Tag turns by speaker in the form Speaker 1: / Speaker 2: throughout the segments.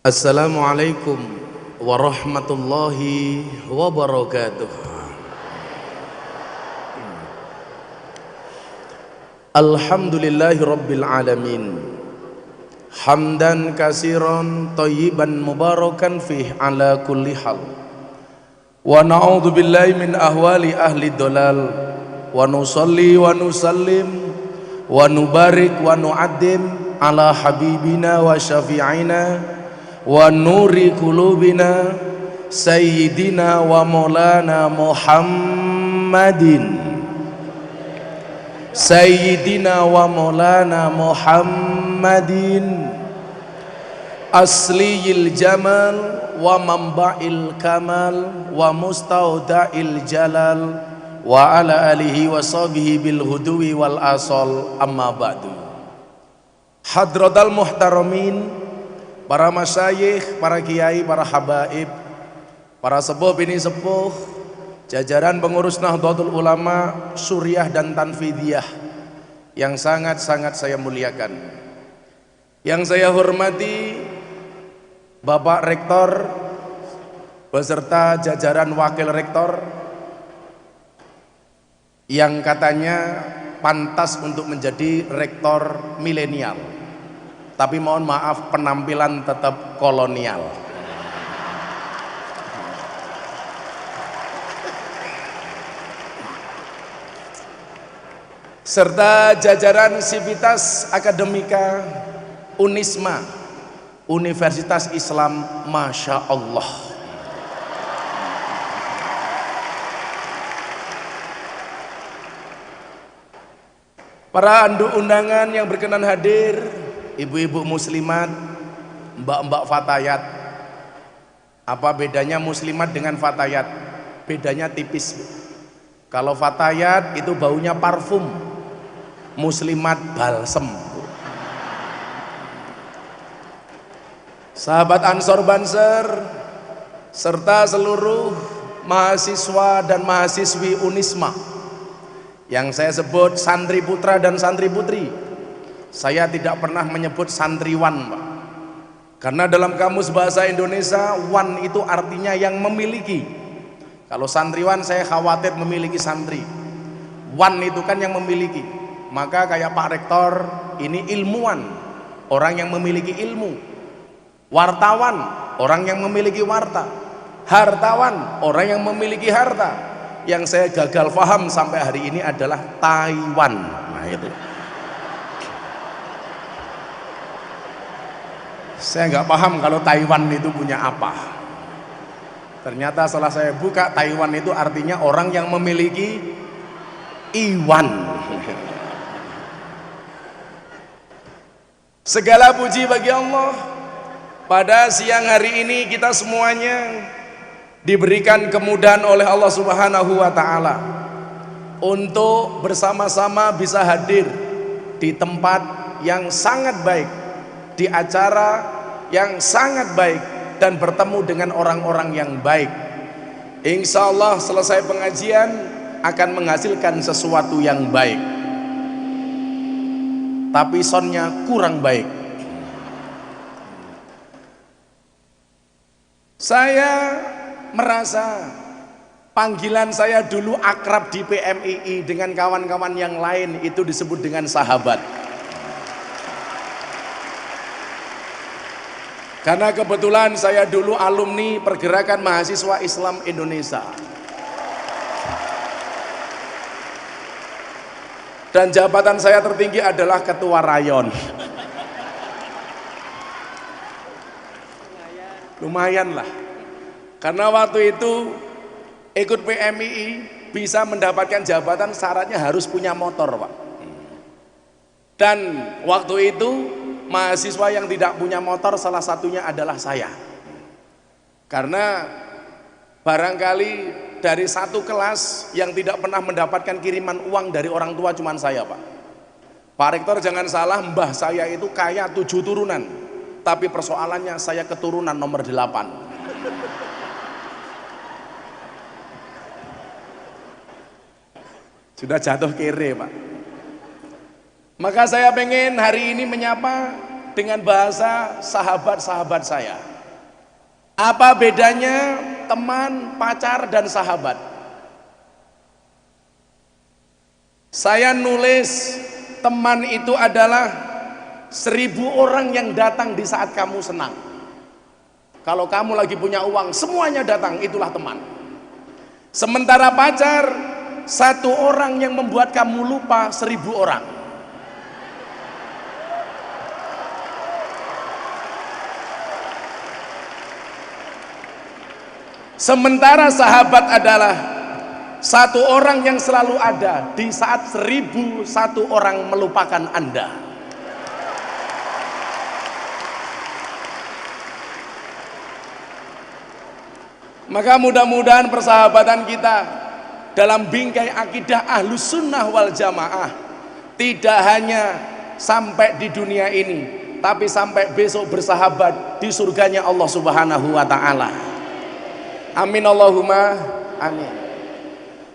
Speaker 1: Assalamualaikum warahmatullahi wabarakatuh. Alhamdulillahi rabbil alamin. Hamdan kasiran thayyiban mubarakan fih ala kulli hal. Wa na'udzu billahi min ahwali ahli dhalal. Wa nusalli wa nusallim wa nubarik wa nu'addim ala habibina wa syafi'ina wa nuri kulubina sayyidina wa maulana Muhammadin sayyidina wa maulana Muhammadin asliyil jamal wa manba'il kamal wa mustauda'il jalal wa ala alihi wa sahbihi bil huduwi wal asal, amma ba'du. Hadratal muhtaramin, para masyayikh, para kiai, para habaib, para sepuh bini sepuh, jajaran pengurus Nahdlatul Ulama Suriah dan Tanfidiyah yang sangat-sangat saya muliakan. Yang saya hormati Bapak Rektor beserta jajaran Wakil Rektor yang katanya pantas untuk menjadi rektor milenial, tapi mohon maaf penampilan tetap kolonial. Serta jajaran Sivitas Akademika Unisma Universitas Islam, Masya Allah. Para undangan yang berkenan hadir, ibu-ibu muslimat, mbak-mbak fatayat. Apa bedanya muslimat dengan fatayat? Bedanya tipis. Kalau fatayat itu baunya parfum, muslimat balsem. Sahabat Ansor Banser serta seluruh mahasiswa dan mahasiswi Unisma yang saya sebut santri putra dan santri putri. Saya tidak pernah menyebut santriwan, Pak. Karena dalam kamus bahasa Indonesia, wan itu artinya yang memiliki. Kalau santriwan saya khawatir memiliki santri. Wan itu kan yang memiliki. Maka kayak Pak Rektor, ini ilmuwan, orang yang memiliki ilmu. Wartawan, orang yang memiliki warta. Hartawan, orang yang memiliki harta. Yang saya gagal paham sampai hari ini adalah Taiwan. Nah itu. Saya nggak paham kalau Taiwan itu punya apa. Ternyata setelah saya buka, Taiwan itu artinya orang yang memiliki iwan. Segala puji bagi Allah. Pada siang hari ini kita semuanya diberikan kemudahan oleh Allah Subhanahu wa Ta'ala untuk bersama-sama bisa hadir di tempat yang sangat baik, di acara yang sangat baik, dan bertemu dengan orang-orang yang baik. Insya Allah selesai pengajian akan menghasilkan sesuatu yang baik, tapi soundnya kurang baik. Saya merasa panggilan saya dulu akrab di PMII dengan kawan-kawan yang lain itu disebut dengan sahabat. Karena kebetulan saya dulu alumni Pergerakan Mahasiswa Islam Indonesia. Dan jabatan saya tertinggi adalah ketua rayon. Lumayan lah. Karena waktu itu ikut PMII bisa mendapatkan jabatan syaratnya harus punya motor, Pak. Dan waktu itu mahasiswa yang tidak punya motor salah satunya adalah saya. Karena barangkali dari satu kelas yang tidak pernah mendapatkan kiriman uang dari orang tua cuma saya, Pak. Pak Rektor jangan salah, mbah saya itu kaya 7 turunan. Tapi persoalannya saya keturunan nomor 8. Sudah jatuh kere, Pak. Maka saya pengen hari ini menyapa dengan bahasa sahabat-sahabat saya. Apa bedanya teman, pacar, dan sahabat? Saya nulis teman itu adalah 1000 orang yang datang di saat kamu senang. Kalau kamu lagi punya uang, semuanya datang, itulah teman. Sementara pacar, 1 orang yang membuat kamu lupa 1000 orang. Sementara sahabat adalah 1 orang yang selalu ada di saat 1001 orang melupakan Anda. Maka mudah-mudahan persahabatan kita dalam bingkai akidah Ahlus Sunnah wal Jamaah tidak hanya sampai di dunia ini, tapi sampai besok bersahabat di surganya Allah Subhanahu wa Ta'ala. Amin Allahumma amin.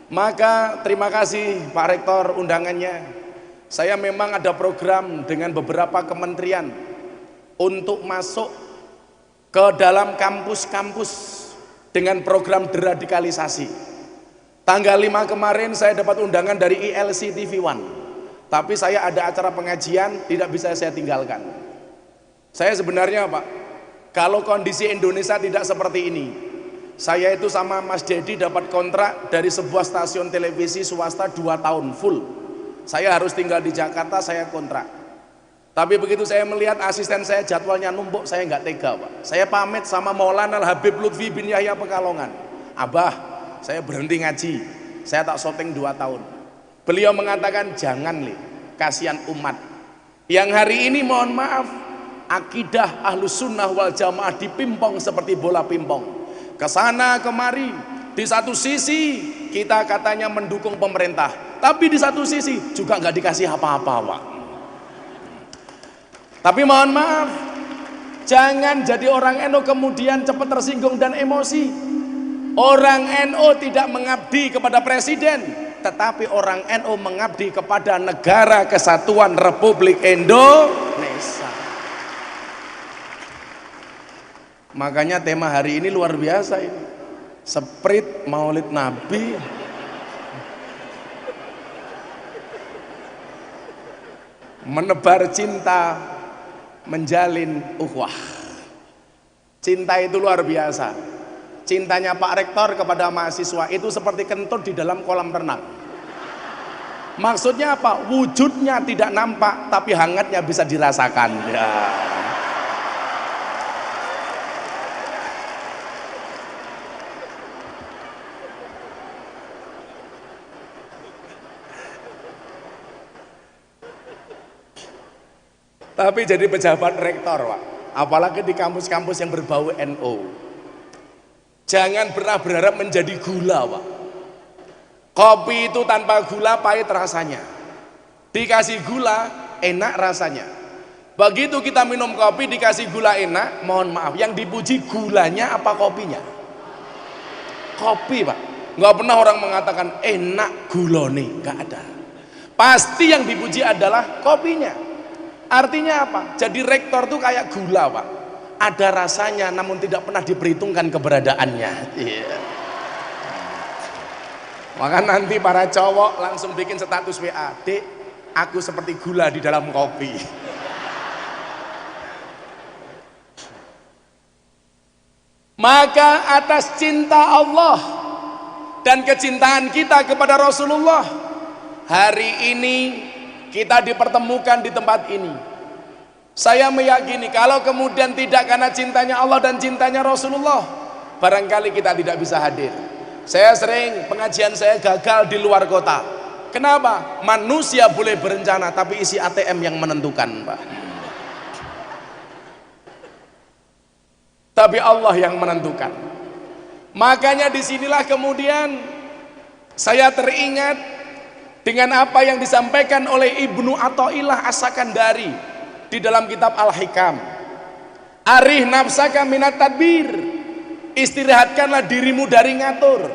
Speaker 1: Maka terima kasih Pak Rektor undangannya. Saya memang ada program dengan beberapa kementerian untuk masuk ke dalam kampus-kampus dengan program deradikalisasi. Tanggal 5 kemarin saya dapat undangan dari ILC TV One, tapi saya ada acara pengajian tidak bisa saya tinggalkan. Saya sebenarnya Pak, kalau kondisi Indonesia tidak seperti ini, saya itu sama Mas Dedi dapat kontrak dari sebuah stasiun televisi swasta 2 tahun full. Saya harus tinggal di Jakarta, saya kontrak. Tapi begitu saya melihat asisten saya jadwalnya numpuk, saya nggak tega Pak. Saya pamit sama Maulana Habib Lutfi bin Yahya Pekalongan. Abah, saya berhenti ngaji, saya tak syuting 2 tahun. Beliau mengatakan jangan li, kasihan umat. Yang hari ini mohon maaf, akidah Ahlus Sunnah wal Jamaah dipimpong seperti bola pimpong. Kesana kemari, di satu sisi kita katanya mendukung pemerintah, tapi di satu sisi juga nggak dikasih apa-apa Pak. Tapi mohon maaf, jangan jadi orang NU kemudian cepat tersinggung dan emosi. Orang NU tidak mengabdi kepada presiden, tetapi orang NU mengabdi kepada Negara Kesatuan Republik Indonesia. Makanya tema hari ini luar biasa ini. Sprit Maulid Nabi. Menebar cinta, menjalin ukhuwah. Cinta itu luar biasa. Cintanya Pak Rektor kepada mahasiswa itu seperti kentut di dalam kolam renang. Maksudnya apa? Wujudnya tidak nampak, tapi hangatnya bisa dirasakan. Ya. Tapi jadi pejabat rektor Pak, apalagi di kampus-kampus yang berbau NU, jangan pernah berharap menjadi gula Pak. Kopi itu tanpa gula pahit rasanya, dikasih gula enak rasanya. Begitu kita minum kopi dikasih gula enak, mohon maaf, yang dipuji gulanya apa kopinya? Kopi Pak. Nggak pernah orang mengatakan enak gulone, nggak ada. Pasti yang dipuji adalah kopinya. Artinya apa? Jadi rektor tuh kayak gula Pak, ada rasanya namun tidak pernah diperhitungkan keberadaannya. Yeah. Maka nanti para cowok langsung bikin status WA, Dek, aku seperti gula di dalam kopi. Maka atas cinta Allah dan kecintaan kita kepada Rasulullah, hari ini kita dipertemukan di tempat ini. Saya meyakini kalau kemudian tidak karena cintanya Allah dan cintanya Rasulullah, barangkali kita tidak bisa hadir. Saya sering pengajian saya gagal di luar kota. Kenapa? Manusia boleh berencana, tapi isi ATM yang menentukan Pak. Tapi Allah yang menentukan. Makanya disinilah kemudian saya teringat dengan apa yang disampaikan oleh Ibnu Athaillah As-Sakandari di dalam kitab Al-Hikam. Arih nafsaka minat tadbir, istirahatkanlah dirimu dari ngatur.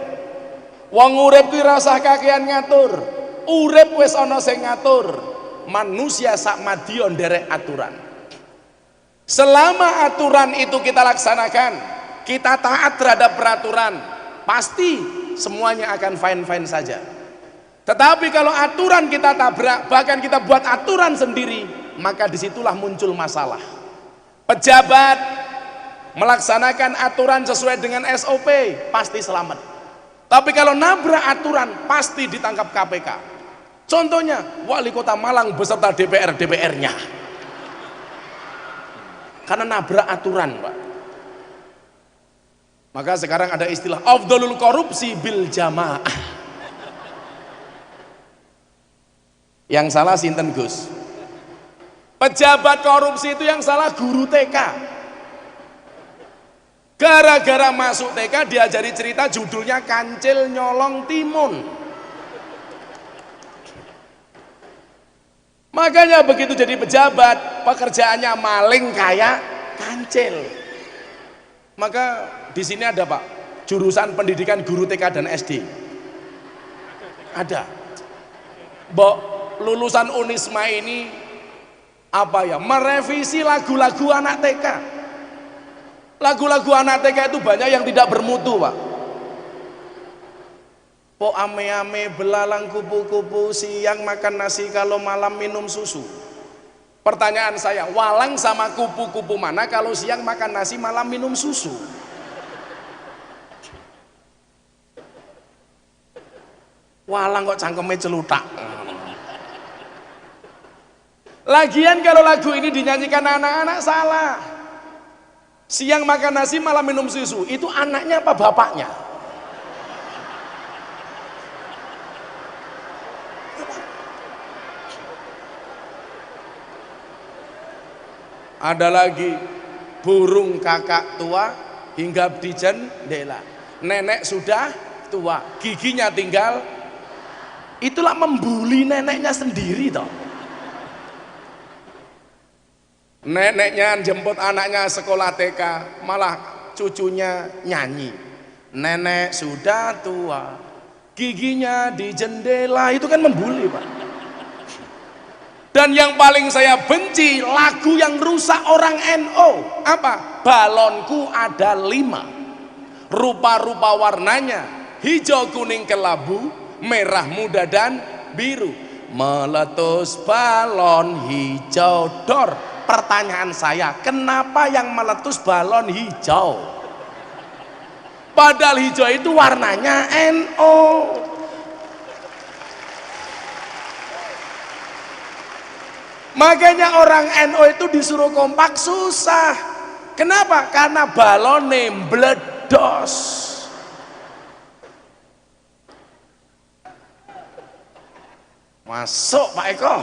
Speaker 1: Wong urip kuwi rasah kakean ngatur, urip wis ana sing ngatur. Manusia sak madya nderek aturan. Selama aturan itu kita laksanakan, kita taat terhadap peraturan, pasti semuanya akan fine-fine saja. Tetapi kalau aturan kita tabrak, bahkan kita buat aturan sendiri, maka disitulah muncul masalah. Pejabat melaksanakan aturan sesuai dengan SOP, pasti selamat. Tapi kalau nabrak aturan, pasti ditangkap KPK. Contohnya, Wali Kota Malang beserta DPR-nya. Karena nabrak aturan, Pak. Maka sekarang ada istilah afdhalul korupsi bil jamaah. Yang salah sinten Gus? Pejabat korupsi itu yang salah guru TK. Gara-gara masuk TK diajari cerita judulnya Kancil Nyolong Timun. Makanya begitu jadi pejabat, pekerjaannya maling kayak kancil. Maka di sini ada Pak, jurusan pendidikan guru TK dan SD. Ada. Mbok lulusan Unisma ini apa ya? Merevisi lagu-lagu anak TK. Lagu-lagu anak TK itu banyak yang tidak bermutu, Pak. Po ame-ame belalang kupu-kupu, siang makan nasi, kalau malam minum susu. Pertanyaan saya, walang sama kupu-kupu mana kalau siang makan nasi, malam minum susu? Walang kok cangkemnya celutak. Lagian kalau lagu ini dinyanyikan anak-anak salah. Siang makan nasi, malam minum susu. Itu anaknya apa bapaknya? Ada lagi, burung kakak tua hinggap di jendela. Nenek sudah tua, giginya tinggal. Itulah membuli neneknya sendiri toh. Neneknya jemput anaknya sekolah TK, malah cucunya nyanyi. Nenek sudah tua, giginya di jendela. Itu kan membuli, Pak. Dan yang paling saya benci, lagu yang rusak orang NO. Apa? Balonku ada 5, rupa-rupa warnanya, hijau kuning kelabu, merah muda dan biru. Meletus balon hijau dor. Pertanyaan saya, kenapa yang meletus balon hijau? Padahal hijau itu warnanya NO. Makanya orang NO itu disuruh kompak susah. Kenapa? Karena balonnya meledos. Masuk Pak Eko.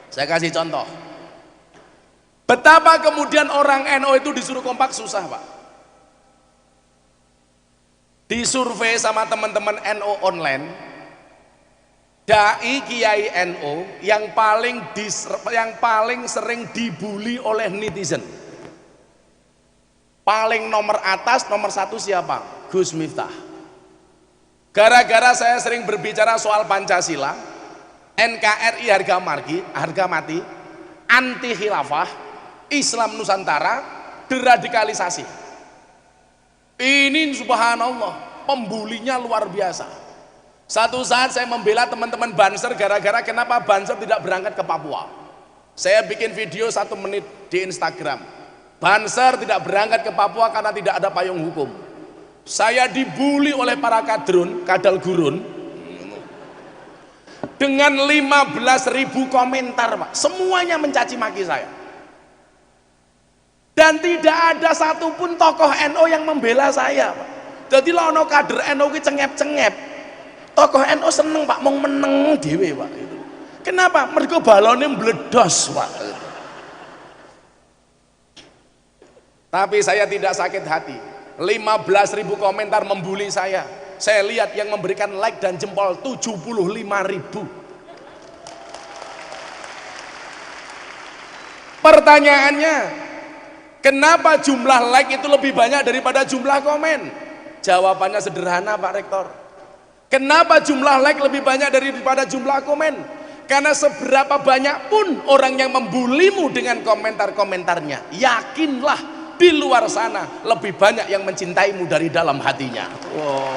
Speaker 1: Saya kasih contoh. Betapa kemudian orang NO itu disuruh kompak susah, Pak. Disurvei sama teman-teman NO online, dai kiai NO yang paling sering dibully oleh netizen. Paling nomor atas, nomor 1 siapa? Gus Miftah. Gara-gara saya sering berbicara soal Pancasila, NKRI harga mati, anti khilafah, Islam Nusantara, deradikalisasi. Ini subhanallah, pembulinya luar biasa. Satu saat saya membela teman-teman Banser gara-gara kenapa Banser tidak berangkat ke Papua. Saya bikin video 1 menit di Instagram. Banser tidak berangkat ke Papua karena tidak ada payung hukum. Saya dibully oleh para kadal gurun dengan 15.000 komentar, Pak. Semuanya mencaci maki saya. Dan tidak ada satupun tokoh NO yang membela saya, Pak. Jadi lono kader NO ki cengep-cengep. Tokoh NO seneng, Pak, mau meneng dhewe, Pak. Kenapa? Mergo balone mbledos, Pak. Tapi saya tidak sakit hati. 15.000 komentar membuli saya. Saya lihat yang memberikan like dan jempol 75.000. Pertanyaannya, kenapa jumlah like itu lebih banyak daripada jumlah komen? Jawabannya sederhana, Pak Rektor. Kenapa jumlah like lebih banyak daripada jumlah komen? Karena seberapa banyak pun orang yang membulimu dengan komentar-komentarnya, yakinlah di luar sana lebih banyak yang mencintaimu dari dalam hatinya. Wow.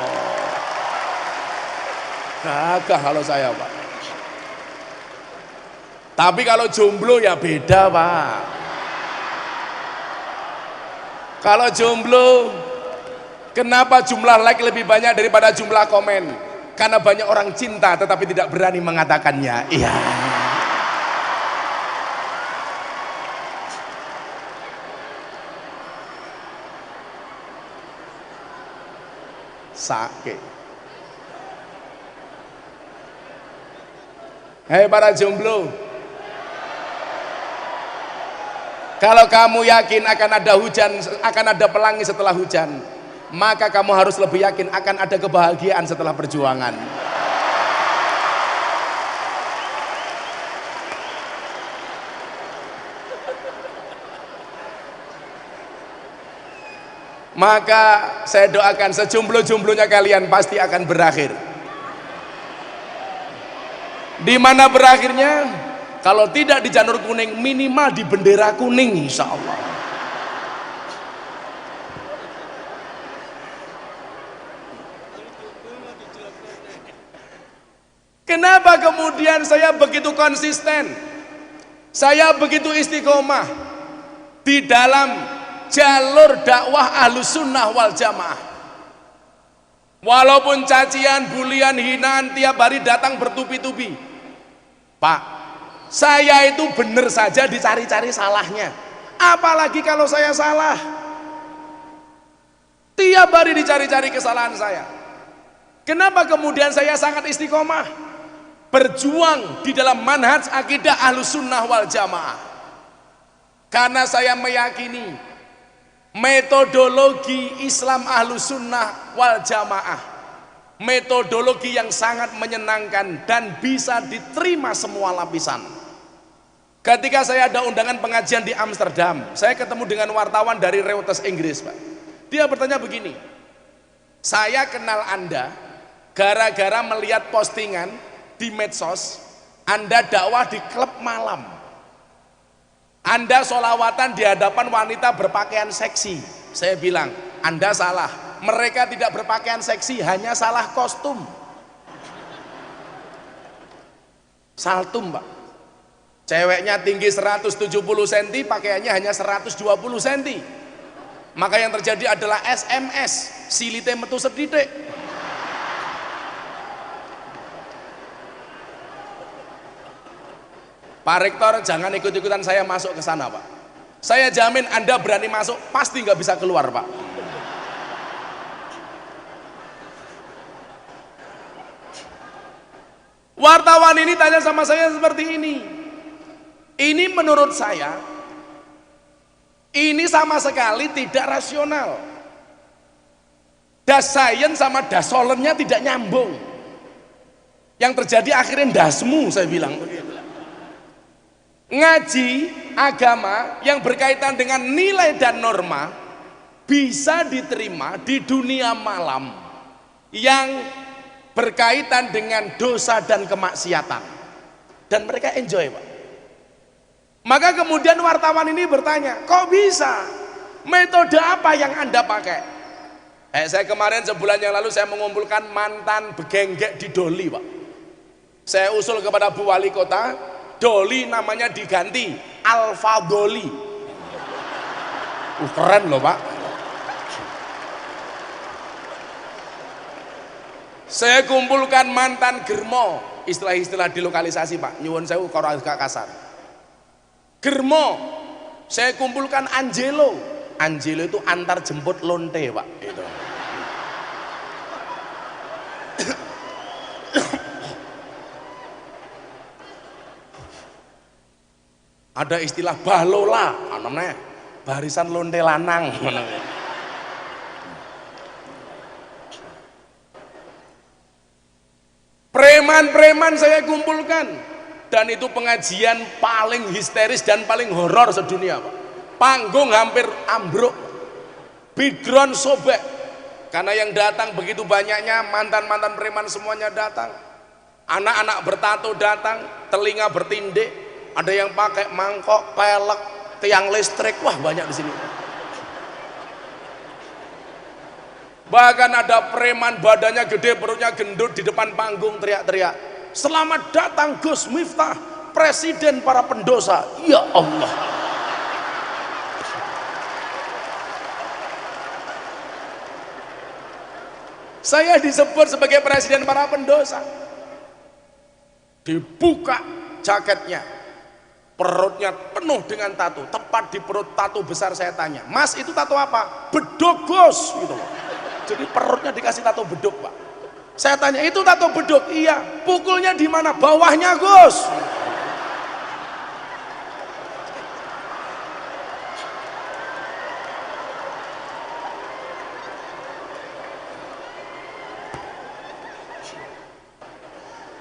Speaker 1: Gagah kalau saya, Pak. Tapi kalau jomblo ya beda, Pak. Kalau jomblo, kenapa jumlah like lebih banyak daripada jumlah komen? Karena banyak orang cinta tetapi tidak berani mengatakannya. Iya. Sakit. Hei para jomblo, kalau kamu yakin akan ada hujan, akan ada pelangi setelah hujan, maka kamu harus lebih yakin akan ada kebahagiaan setelah perjuangan. Maka saya doakan sejomblo-jomblonya kalian pasti akan berakhir. Di mana berakhirnya? Kalau tidak di janur kuning, minimal di bendera kuning, insya Allah. Kenapa kemudian saya begitu konsisten, saya begitu istiqomah di dalam jalur dakwah Ahlus Sunnah wal Jamaah? Walaupun cacian, bulian, hinaan tiap hari datang bertubi-tubi, Pak, saya itu benar saja dicari-cari salahnya, apalagi kalau saya salah. Tiap hari dicari-cari kesalahan saya. Kenapa kemudian saya sangat istiqomah berjuang di dalam manhaj akidah Ahlus Sunnah wal Jamaah? Karena saya meyakini metodologi Islam Ahlus Sunnah wal Jamaah, metodologi yang sangat menyenangkan dan bisa diterima semua lapisan. Ketika saya ada undangan pengajian di Amsterdam, saya ketemu dengan wartawan dari Reuters Inggris, Pak. Dia bertanya begini, saya kenal Anda gara-gara melihat postingan di medsos, Anda dakwah di klub malam, Anda sholawatan di hadapan wanita berpakaian seksi. Saya bilang, Anda salah, mereka tidak berpakaian seksi, hanya salah kostum. Saltum, Pak. Ceweknya tinggi 170 cm, pakaiannya hanya 120 cm. Maka yang terjadi adalah SMS, silite metu sedidik. Pak Rektor, jangan ikut-ikutan saya masuk ke sana, Pak. Saya jamin Anda berani masuk, pasti nggak bisa keluar, Pak. Wartawan ini tanya sama saya seperti ini. Ini menurut saya, ini sama sekali tidak rasional. Das science sama das solemnya tidak nyambung. Yang terjadi akhirnya dasmu, saya bilang begitu. Ngaji agama yang berkaitan dengan nilai dan norma bisa diterima di dunia malam yang berkaitan dengan dosa dan kemaksiatan, dan mereka enjoy, Pak. Maka kemudian wartawan ini bertanya, kok bisa? Metode apa yang Anda pakai? Saya kemarin sebulan yang lalu saya mengumpulkan mantan begenggek di Doli, Pak. Saya usul kepada Bu Wali Kota, Doli namanya diganti Alfa Doli. Keren loh, Pak. Saya kumpulkan mantan germo, istilah-istilah di lokalisasi, Pak. Nyuwun sewu kalau agak kasar. Germo, saya kumpulkan Angelo. Angelo itu antar jemput lonte, Pak. Itu. Ada istilah balola, namanya barisan lonte lanang. Preman-preman saya kumpulkan, dan itu pengajian paling histeris dan paling horor sedunia, Pak. Panggung hampir ambruk, background sobek, karena yang datang begitu banyaknya, mantan-mantan preman semuanya datang. Anak-anak bertato datang, telinga bertindik, ada yang pakai mangkok, pelek, tiang listrik, wah banyak di sini. Bahkan ada preman badannya gede, perutnya gendut di depan panggung teriak-teriak, "Selamat datang Gus Miftah, presiden para pendosa." Ya Allah. Saya disebut sebagai presiden para pendosa. Dibuka jaketnya, perutnya penuh dengan tato, tepat di perut tato besar. Saya tanya, "Mas, itu tato apa?" "Beduk Gus," gitu loh. Jadi perutnya dikasih tato beduk, Pak. Saya tanya, "Itu tato beduk?" "Iya." "Pukulnya di mana?" "Bawahnya Gus."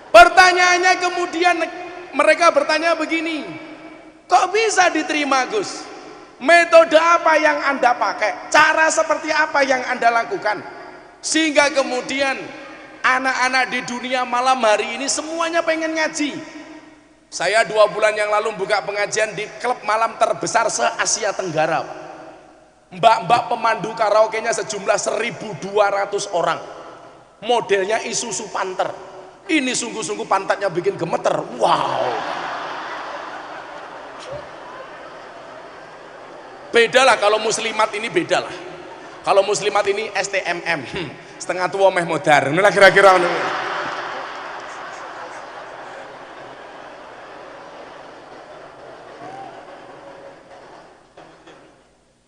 Speaker 1: Pertanyaannya kemudian mereka bertanya begini, "Kok bisa diterima Gus? Metode apa yang Anda pakai? Cara seperti apa yang Anda lakukan? Sehingga kemudian anak-anak di dunia malam hari ini semuanya pengen ngaji." Saya 2 bulan yang lalu buka pengajian di klub malam terbesar se-Asia Tenggara. Mbak-mbak pemandu karaoke-nya sejumlah 1.200 orang. Modelnya Isuzu Panther. Ini sungguh-sungguh pantatnya bikin gemeter. Wow. Beda lah kalau muslimat ini, beda lah. Kalau muslimat ini STMM, setengah tua meh modar. Inilah kira-kira.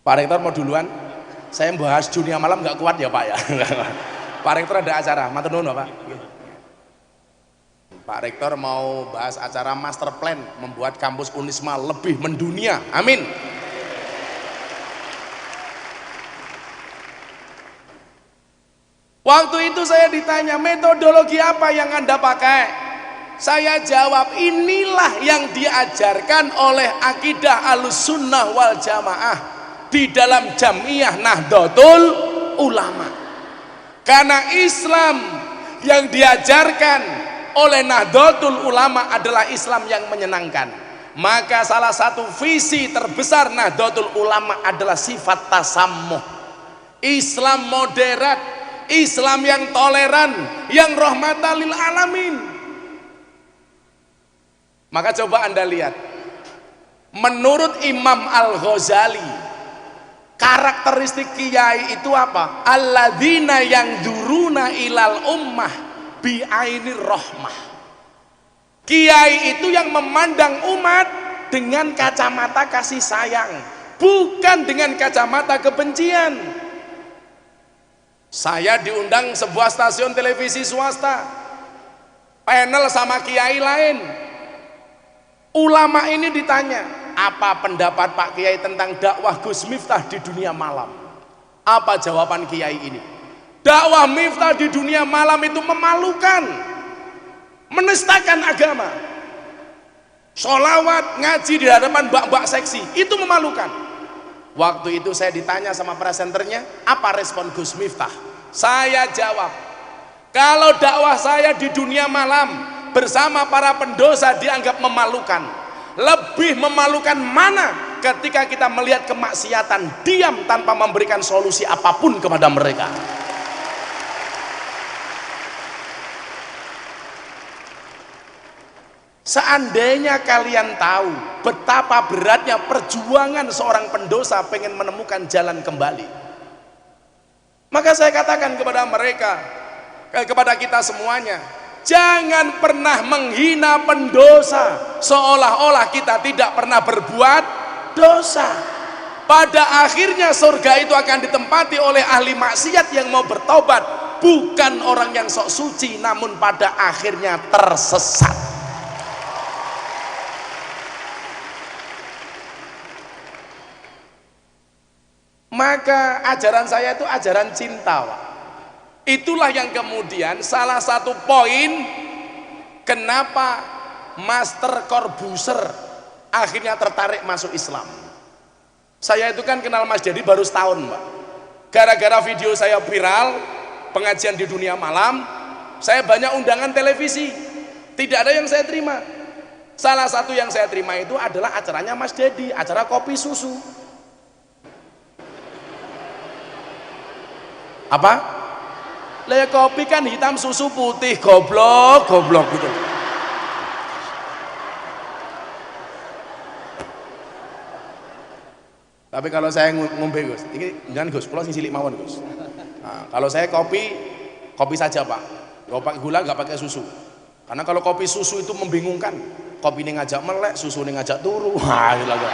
Speaker 1: Pak Rektor mau duluan? Saya bahas dunia malam nggak kuat ya Pak ya. Pak Rektor ada acara, matur nuwun Pak. Pak Rektor mau bahas acara master plan membuat kampus Unisma lebih mendunia. Amin. Waktu itu saya ditanya, "Metodologi apa yang Anda pakai?" Saya jawab, inilah yang diajarkan oleh akidah Ahlussunnah wal Jamaah di dalam Jam'iyah Nahdlatul Ulama. Karena Islam yang diajarkan oleh Nahdlatul Ulama adalah Islam yang menyenangkan. Maka salah satu visi terbesar Nahdlatul Ulama adalah sifat tasammuh. Islam moderat, Islam yang toleran, yang rahmatan lil alamin. Maka coba Anda lihat, menurut Imam Al-Ghazali, karakteristik kiai itu apa? Alladzina yang duruna ilal ummah bi'ainir rahmah. Kiai itu yang memandang umat dengan kacamata kasih sayang, bukan dengan kacamata kebencian. Saya diundang sebuah stasiun televisi swasta, panel sama kiai lain. Ulama ini ditanya, "Apa pendapat Pak Kiai tentang dakwah Gus Miftah di dunia malam?" Apa jawaban kiai ini? "Dakwah Miftah di dunia malam itu memalukan, menistakan agama. Sholawat, ngaji di hadapan mbak-mbak seksi, itu memalukan." Waktu itu saya ditanya sama presenternya, "Apa respon Gus Miftah?" Saya jawab, "Kalau dakwah saya di dunia malam bersama para pendosa dianggap memalukan, lebih memalukan mana ketika kita melihat kemaksiatan, diam tanpa memberikan solusi apapun kepada mereka." Seandainya kalian tahu betapa beratnya perjuangan seorang pendosa pengen menemukan jalan kembali, maka saya katakan kepada mereka, kepada kita semuanya, jangan pernah menghina pendosa seolah-olah kita tidak pernah berbuat dosa. Pada akhirnya surga itu akan ditempati oleh ahli maksiat yang mau bertobat, bukan orang yang sok suci namun pada akhirnya tersesat. Maka ajaran saya itu ajaran cinta, Pak. Itulah yang kemudian salah satu poin kenapa Master Corbuzier akhirnya tertarik masuk Islam. Saya itu kan kenal Mas Jadi baru setahun, Pak. Gara-gara video saya viral, pengajian di dunia malam, saya banyak undangan televisi. Tidak ada yang saya terima. Salah satu yang saya terima itu adalah acaranya Mas Dedi, acara kopi susu. Apa? Lah kopi kan hitam, susu putih, goblok gitu. Tapi kalau saya ngombe Gus, ini jangan Gus, pulau sing cilik mawon Gus. Nah, kalau saya kopi saja Pak. Gak pakai gula, gak pakai susu. Karena kalau kopi susu itu membingungkan. Kopi ini ngajak melek, susu ini ngajak turu. Wah, itu lagi.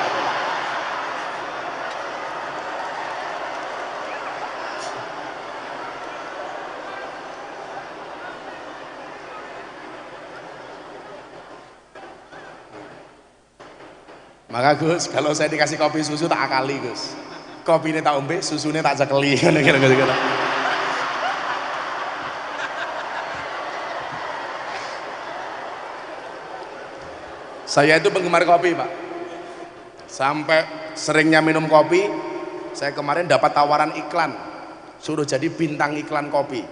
Speaker 1: Maka Gus, kalau saya dikasih kopi susu tak akali Gus. Kopi ini tak ombe, susu ini tak cekeli. Kira-kira. Saya itu penggemar kopi Pak. Sampai seringnya minum kopi. Saya kemarin dapat tawaran iklan, suruh jadi bintang iklan kopi.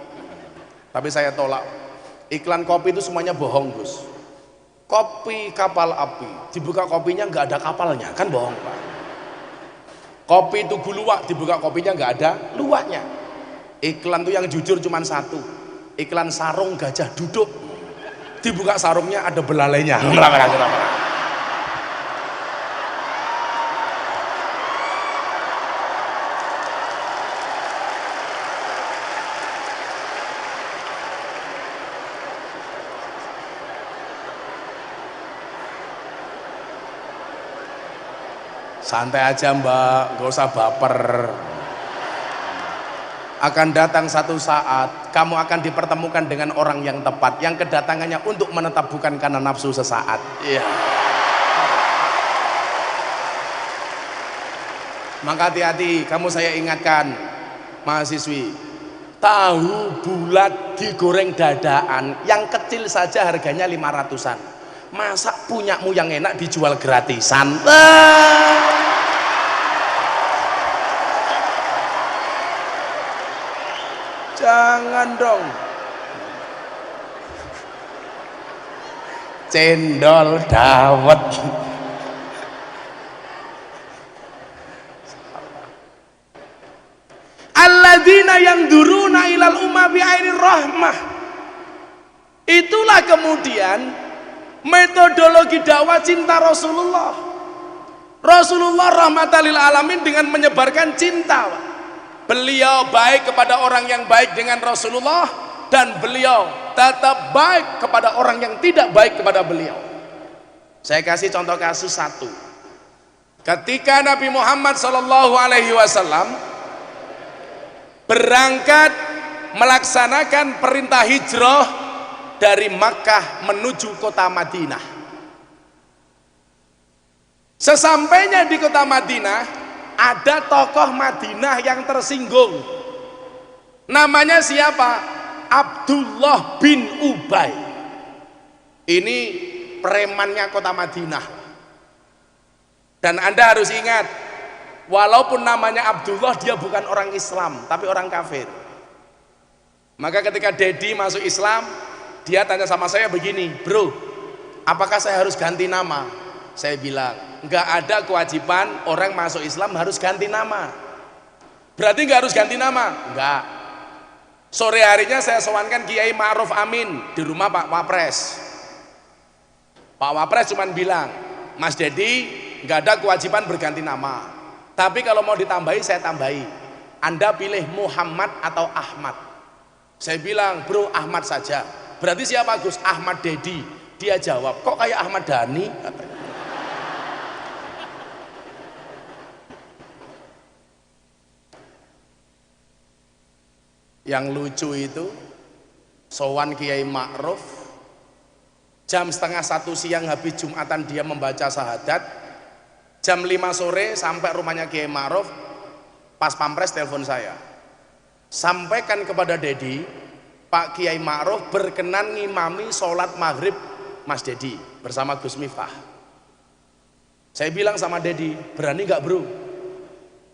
Speaker 1: Tapi saya tolak. Iklan kopi itu semuanya bohong Gus. Kopi kapal api, dibuka kopinya nggak ada kapalnya, kan bohong Pak. Kopi tugu luwak, dibuka kopinya nggak ada luwaknya. Iklan tuh yang jujur cuma satu, iklan sarung gajah duduk, dibuka sarungnya ada belalainya. Santai aja Mbak, gak usah baper. Akan datang satu saat kamu akan dipertemukan dengan orang yang tepat, yang kedatangannya untuk menetap bukan karena nafsu sesaat. Iya. Maka hati-hati, kamu saya ingatkan mahasiswi, tahu bulat digoreng dadaan yang kecil saja harganya 500-an. Masa punyamu yang enak dijual gratisan? Jangan dong. Cendol dawet. Alladzina yang duruna ilal umma bi'ainir rahmah. Itulah kemudian metodologi dakwah cinta Rasulullah. Rasulullah rahmatan lil alamin dengan menyebarkan cinta. Beliau baik kepada orang yang baik dengan Rasulullah, dan beliau tetap baik kepada orang yang tidak baik kepada beliau. Saya kasih contoh kasus satu. Ketika Nabi Muhammad SAW berangkat melaksanakan perintah hijrah dari Makkah menuju kota Madinah. Sesampainya di kota Madinah, ada tokoh Madinah yang tersinggung. Namanya siapa? Abdullah bin Ubay. Ini premannya kota Madinah. Dan Anda harus ingat, walaupun namanya Abdullah, dia bukan orang Islam, tapi orang kafir. Maka ketika Dedi masuk Islam, dia tanya sama saya begini, bro, apakah saya harus ganti nama? Saya bilang, enggak ada kewajiban orang masuk Islam harus ganti nama. Berarti enggak harus ganti nama? Enggak. Sore harinya saya sowankan Kiai Ma'ruf Amin di rumah Pak Wapres. Pak Wapres cuma bilang, Mas Dedi, enggak ada kewajiban berganti nama. Tapi kalau mau ditambahi, saya tambahi. Anda pilih Muhammad atau Ahmad. Saya bilang, bro, Ahmad saja. Berarti siapa Gus? Ahmad Dedi. Dia jawab, kok kayak Ahmad Dhani? Yang lucu itu, sowan Kiai Ma'ruf, jam 12:30 siang habis Jumatan dia membaca syahadat, jam 5 sore sampai rumahnya Kiai Ma'ruf, pas pampres telepon saya, sampaikan kepada Dedi, Pak Kiai Ma'ruf berkenan ngimami sholat maghrib Mas Dedi bersama Gus Miftah. Saya bilang sama Dedi, berani gak bro?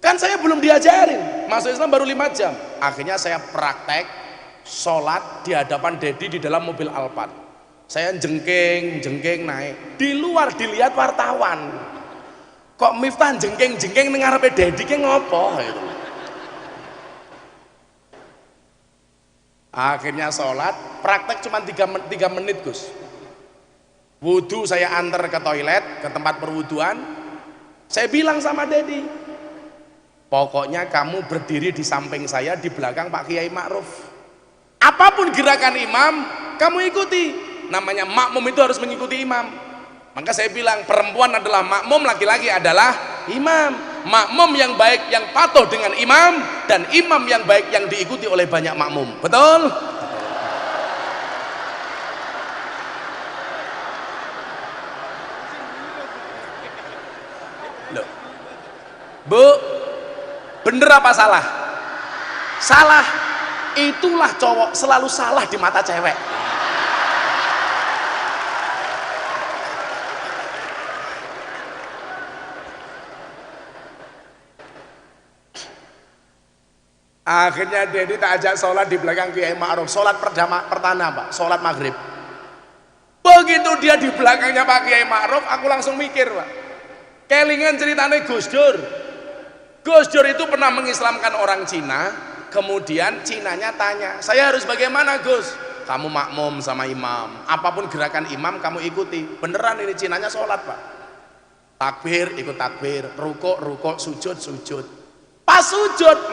Speaker 1: Kan saya belum diajarin, masuk Islam baru 5 jam. Akhirnya saya praktek sholat di hadapan Dedi di dalam mobil Alphard. Saya jengking naik. Di luar dilihat wartawan. Kok Miftah jengking ning ngarepe Dedi ki ngopo gitu. Akhirnya sholat, praktek cuma 3 menit Gus. Wudhu saya antar ke toilet, ke tempat perwuduan. Saya bilang sama Dedi, pokoknya kamu berdiri di samping saya, di belakang Pak Kiai Ma'ruf. Apapun gerakan imam, kamu ikuti. Namanya makmum itu harus mengikuti imam. Maka saya bilang perempuan adalah makmum, laki-laki adalah imam. Makmum yang baik yang patuh dengan imam, dan imam yang baik yang diikuti oleh banyak makmum. Betul? Loh. Bu, bener apa salah? Salah. Itulah cowok selalu salah di mata cewek. Akhirnya Dedi tak ajak sholat di belakang Kiai Ma'ruf. Sholat pertama Pak, sholat maghrib. Begitu dia di belakangnya Pak Kiai Ma'ruf, aku langsung mikir Pak, kelingan ceritanya Gus Dur. Gus Dur itu pernah mengislamkan orang Cina. Kemudian Cinanya tanya, saya harus bagaimana Gus? Kamu makmum sama imam, apapun gerakan imam kamu ikuti. Beneran ini Cinanya sholat Pak. Takbir ikut takbir, rukuk sujud. Pas sujud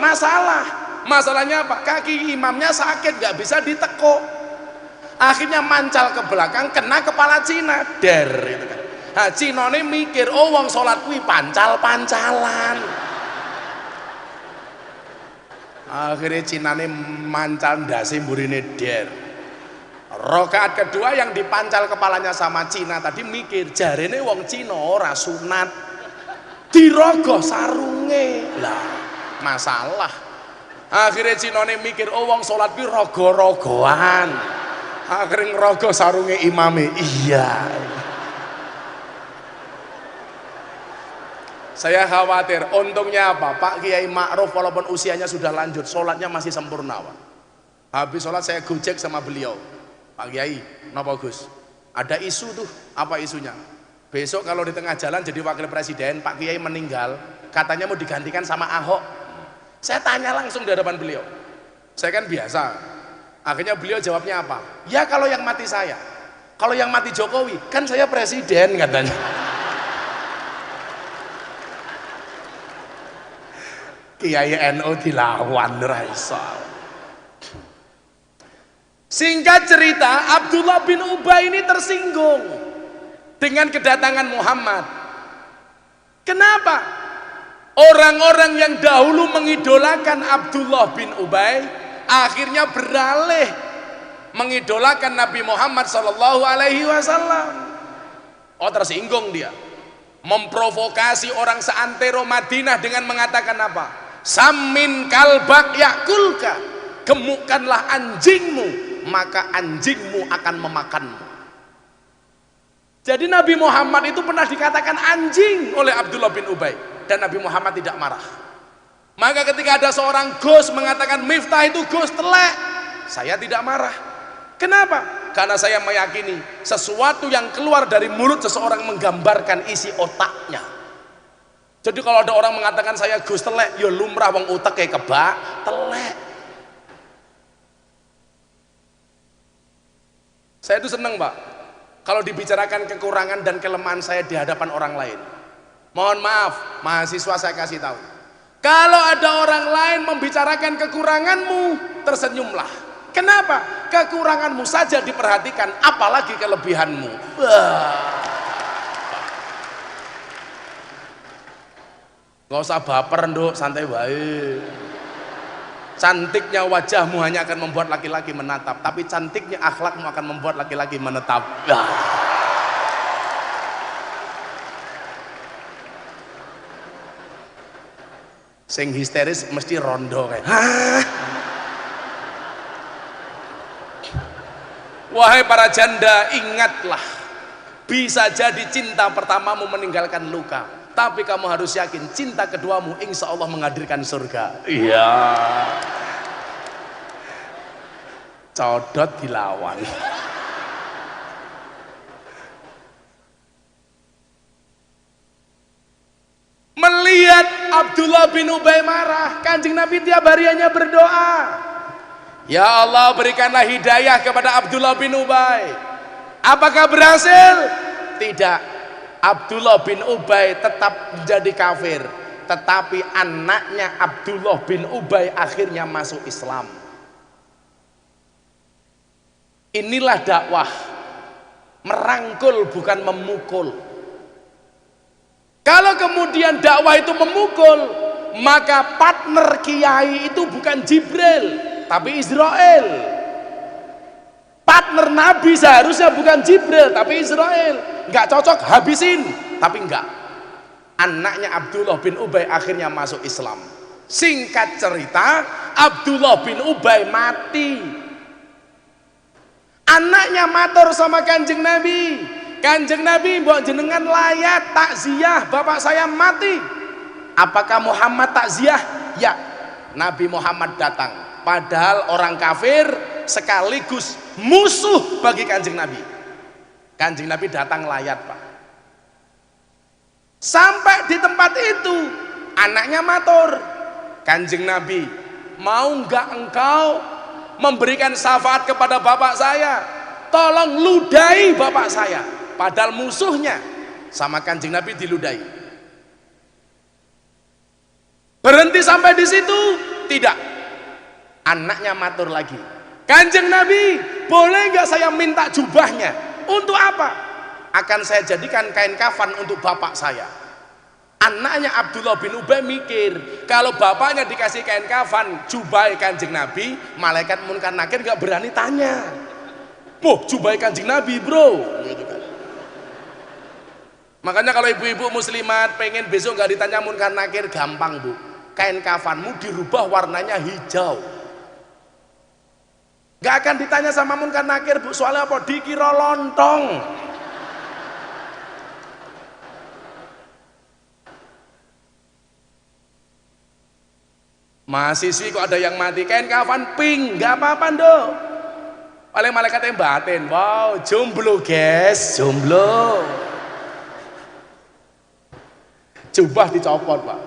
Speaker 1: masalahnya apa? Kaki imamnya sakit, gak bisa ditekuk. Akhirnya mancal ke belakang, kena kepala Cina, der itu kan. Nah Cina ini mikir, oh wong sholat kuwi pancal-pancalan. Akhirnya Cina ini mancal ndase mburine der. Rakaat kedua yang dipancal kepalanya sama Cina tadi mikir, jarene wong Cina ora sunat, dirogoh sarunge lah, masalah. Akhirnya Cina ini mikir, oh wong sholat kuwi rogo-rogoan. Akhirnya ngerogoh sarunge imame. Iya. Saya khawatir, untungnya apa? Pak Kiai Ma'ruf walaupun usianya sudah lanjut, sholatnya masih sempurna Pak. Habis sholat saya gojek sama beliau, Pak Kiai, napa Gus? Ada isu tuh, apa isunya? Besok kalau di tengah jalan jadi wakil presiden, Pak Kiai meninggal, katanya mau digantikan sama Ahok. Saya tanya langsung di hadapan beliau, saya kan biasa. Akhirnya beliau jawabnya apa? Ya kalau yang mati saya, kalau yang mati Jokowi, kan saya presiden katanya. Kiai NU dilawan Raisa. Singkat cerita, Abdullah bin Ubay ini tersinggung dengan kedatangan Muhammad. Kenapa? Orang-orang yang dahulu mengidolakan Abdullah bin Ubay akhirnya beralih mengidolakan Nabi Muhammad sallallahu alaihi wasallam. Oh, tersinggung dia. Memprovokasi orang seantero Madinah dengan mengatakan apa? Samin kalbak yakulka, gemukkanlah anjingmu, maka anjingmu akan memakanmu. Jadi Nabi Muhammad itu pernah dikatakan anjing oleh Abdullah bin Ubay, dan Nabi Muhammad tidak marah. Maka ketika ada seorang Gus mengatakan Miftah itu Gus telek, saya tidak marah. Kenapa? Karena saya meyakini sesuatu yang keluar dari mulut seseorang menggambarkan isi otaknya. Jadi kalau ada orang mengatakan saya Gus telek, ya lumrah wong utek kayak kebak telek. Saya itu seneng Pak kalau dibicarakan kekurangan dan kelemahan saya di hadapan orang lain. Mohon maaf, mahasiswa saya kasih tahu, kalau ada orang lain membicarakan kekuranganmu, tersenyumlah. Kenapa? Kekuranganmu saja diperhatikan, apalagi kelebihanmu. Gak usah baper nduk, santai wae. Cantiknya wajahmu hanya akan membuat laki-laki menatap, tapi cantiknya akhlakmu akan membuat laki-laki menetap. Sing histeris mesti rondo kayak. Wahai para janda, ingatlah, bisa jadi cinta pertamamu meninggalkan luka, tapi kamu harus yakin cinta keduamu insya Allah menghadirkan surga. Iya. Codot dilawan. Abdullah bin Ubay marah. Kanjeng Nabi tiap harinya berdoa, ya Allah berikanlah hidayah kepada Abdullah bin Ubay. Apakah berhasil? Tidak. Abdullah bin Ubay tetap menjadi kafir, tetapi anaknya Abdullah bin Ubay akhirnya masuk Islam. Inilah dakwah, merangkul bukan memukul. Kalau kemudian dakwah itu memukul, maka partner kiai itu bukan Jibril tapi Israel. Partner Nabi seharusnya bukan Jibril tapi Israel. Nggak cocok, habisin. Tapi enggak, anaknya Abdullah bin Ubay akhirnya masuk Islam. Singkat cerita, Abdullah bin Ubay mati. Anaknya matur sama Kanjeng Nabi, Kanjeng Nabi mbok jenengan layat takziah bapak saya mati. Apakah Muhammad takziah? Ya. Nabi Muhammad datang, padahal orang kafir sekaligus musuh bagi Kanjeng Nabi. Kanjeng Nabi datang layat, Pak. Sampai di tempat itu anaknya matur, Kanjeng Nabi, mau nggak engkau memberikan syafaat kepada bapak saya? Tolong ludahi bapak saya. Padahal musuhnya, sama Kanjeng Nabi diludahi. Berhenti sampai di situ? Tidak. Anaknya matur lagi, Kanjeng Nabi, boleh nggak saya minta jubahnya? Untuk apa? Akan saya jadikan kain kafan untuk bapak saya. Anaknya Abdullah bin Ubay mikir, kalau bapaknya dikasih kain kafan, jubah Kanjeng Nabi, malaikat munkar nakir nggak berani tanya. Jubah Kanjeng Nabi bro, gitu kan. Makanya kalau ibu-ibu muslimat pengen besok nggak ditanya munkar nakir, gampang bu, kain kafanmu dirubah warnanya hijau. Nggak akan ditanya sama munkar nakir bu, soalnya apa? Dikira lontong. Mahasiswi kok ada yang mati kain kafan pink, nggak apa-apa dong. Paling malaikat yang batin, wow jomblo guys, jomblo. Jubah dicopot pak.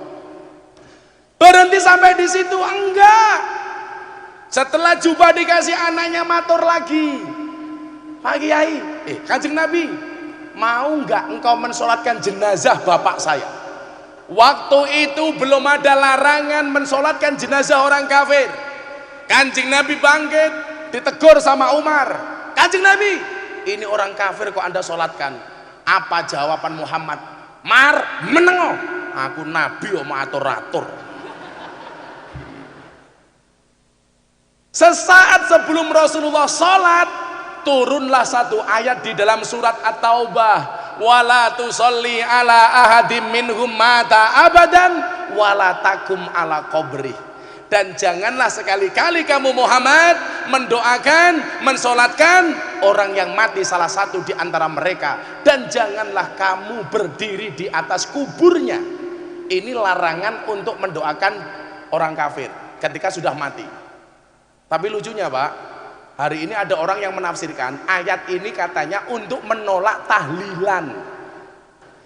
Speaker 1: Berhenti sampai di situ? Enggak. Setelah jubah dikasih, anaknya matur lagi, Pak Kiai, Kanjeng Nabi, mau nggak engkau mensolatkan jenazah bapak saya? Waktu itu belum ada larangan mensolatkan jenazah orang kafir. Kanjeng Nabi bangkit, ditegur sama Umar, Kanjeng Nabi, ini orang kafir kok anda solatkan? Apa jawaban Muhammad? Mar menengo, aku Nabi mau atur-atur. Sesaat sebelum Rasulullah sholat, turunlah satu ayat di dalam surat At-Taubah, wala tusolli ala ahadim minhum mata abadan wala takum ala qabri. Dan janganlah sekali-kali kamu Muhammad mendoakan, mensolatkan orang yang mati salah satu di antara mereka, dan janganlah kamu berdiri di atas kuburnya. Ini larangan untuk mendoakan orang kafir ketika sudah mati. Tapi lucunya Pak, hari ini ada orang yang menafsirkan ayat ini katanya untuk menolak tahlilan.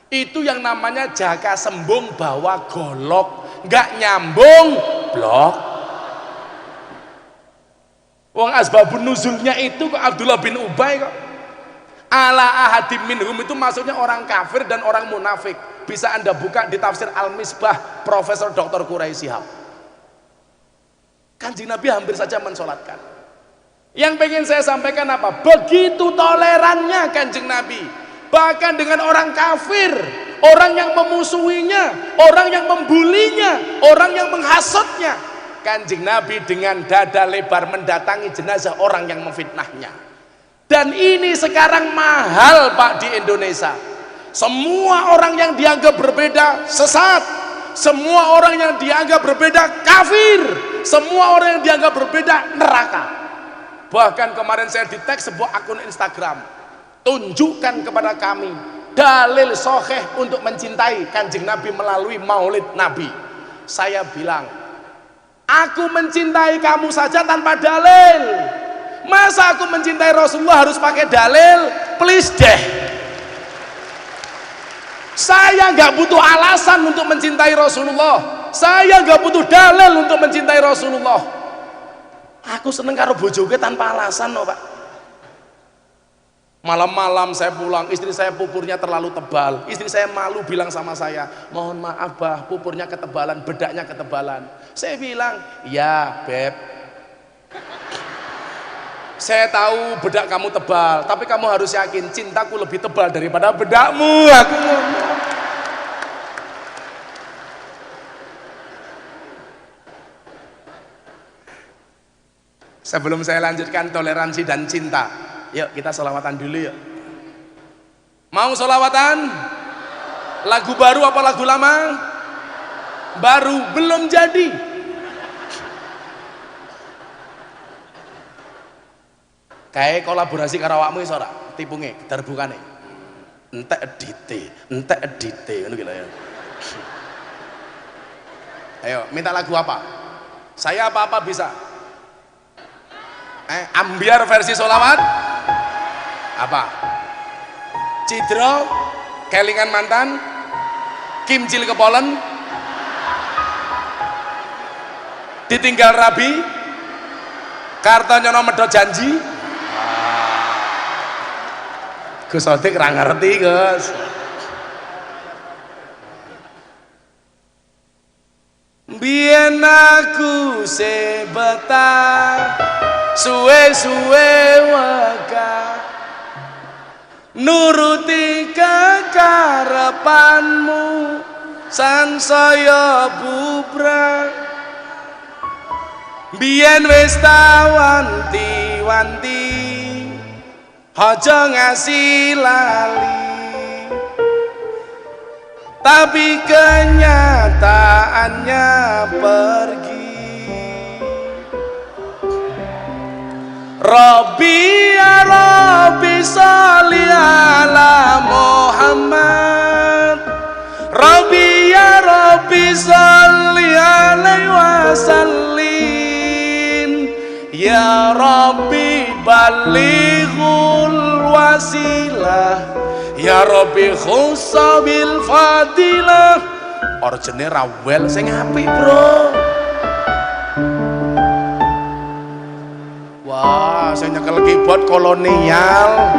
Speaker 1: Itu yang namanya jaka sembung bawa golok, nggak nyambung blok. Wong asbabun nuzulnya itu kok Abdullah bin Ubay kok. Ala ahadim minhum itu maksudnya orang kafir dan orang munafik. Bisa Anda buka di tafsir Al-Misbah Profesor Dr. Quraisy Shihab. Kanjeng Nabi hampir saja mensolatkan. Yang pengen saya sampaikan apa? Begitu tolerannya Kanjeng Nabi, bahkan dengan orang kafir, orang yang memusuhinya, orang yang membulinya, orang yang menghasutnya, Kanjeng Nabi dengan dada lebar mendatangi jenazah orang yang memfitnahnya. Dan ini sekarang mahal Pak di Indonesia. Semua orang yang dianggap berbeda sesat, semua orang yang dianggap berbeda kafir, semua orang yang dianggap berbeda neraka. Bahkan kemarin saya di tag sebuah akun Instagram, tunjukkan kepada kami dalil sahih untuk mencintai Kanjeng Nabi melalui Maulid Nabi. Saya bilang, aku mencintai kamu saja tanpa dalil. Masa aku mencintai Rasulullah harus pakai dalil? Please deh. Saya nggak butuh alasan untuk mencintai Rasulullah. Saya nggak butuh dalil untuk mencintai Rasulullah. Aku seneng karo bojoke tanpa alasan, no, Pak. Malam-malam saya pulang, istri saya pupurnya terlalu tebal. Istri saya malu bilang sama saya, mohon maaf bah, pupurnya ketebalan, bedaknya ketebalan. Saya bilang, ya Beb, saya tahu bedak kamu tebal, tapi kamu harus yakin cintaku lebih tebal daripada bedakmu. Aku sebelum saya lanjutkan toleransi dan cinta, yuk kita sholawatan dulu yuk. Mau sholawatan? Lagu baru apa lagu lama? Baru, belum jadi. Kayak kolaborasi karo awakmu iso ora? Tipunge, terbukane. Entek edite, ngono ki lho ya. Ayo, minta lagu apa? Saya apa-apa bisa. Ambiar versi sholawat? Apa? Cidro, kelingan mantan, kimcil kepolen, ditinggal rabi, kartonyono medhot janji. Gus Sodik ra ngerti, Gus. Biyen aku sebetah suwe-suwe wega nuruti kekarepanmu sansaya bubrang. Biyen wis tawanti-wanti aja ngasih lali, tapi kenyataannya pergi. Rabbi ya Rabbi sholli ala Muhammad, Rabbi ya Rabbi sholli alaihi wasallim, ya Rabbi balighul wasilah, ya Rabbi khusabil fadilah. Orjene rawel sing apik, Bro. Wah, saya nyekel keyboard kolonial.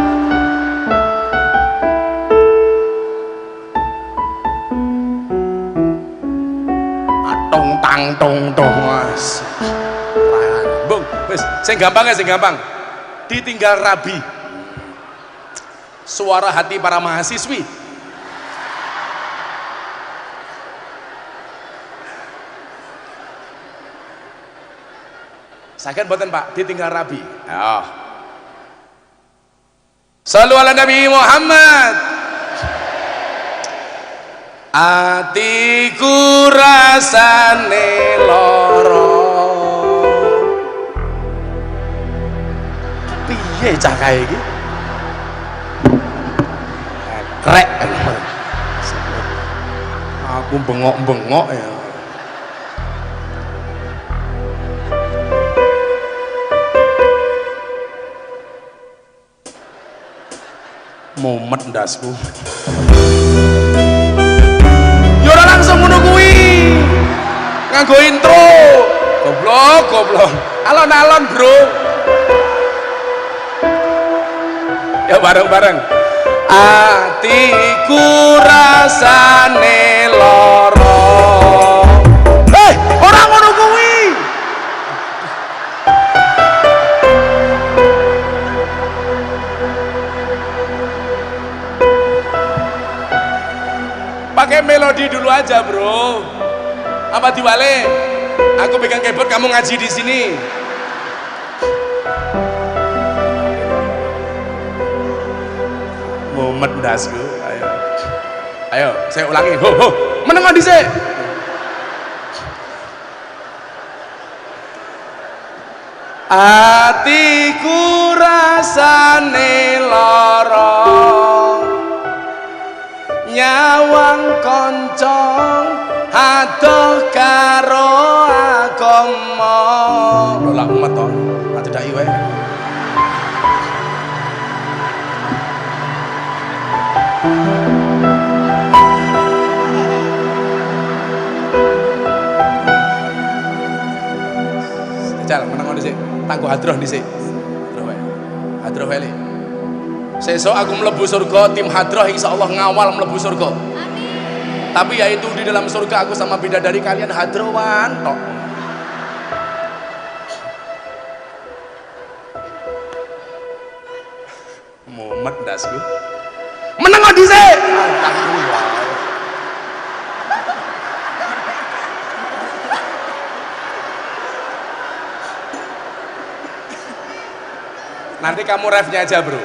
Speaker 1: Tong tang tong tong, Mas. Bung, wis, sing gampang ya, sing gampang. Ditinggal rabi. Suara hati para mahasiswi. Sakit boten Pak, ditinggal rabi. Oh. Shallu ala Nabi Muhammad. Atiku rasane loro. Piye cah kae iki? Krek. Aku bengok-bengok ya. Mumet ndasku. Yo ora langsung ngono kuwi. Nganggo intro. Goblok. Alon-alon, Bro. Ya bareng-bareng. Atiku rasane loro. Hei, ora ngono kuwi. Pakai melodi dulu aja, Bro. Apa diwale? Aku pegang keyboard, kamu ngaji di sini. Mumet ndasku. Ayo, saya ulangi. Ho, menengon dhisik. Atiku rasane lara, nyawang koncong adoh karo agama. Lho lak umat to, cedhaki wae. tanggo hadroh dhisik. Hadroh wae. Sesuk aku mlebu surga, tim hadroh insyaallah ngawal mlebu surga. Amin. Tapi yaitu di dalam surga aku sama bidadari kalian hadrowan tok. Mumet dasku. Meneng dhisik. Nanti kamu refnya aja bro.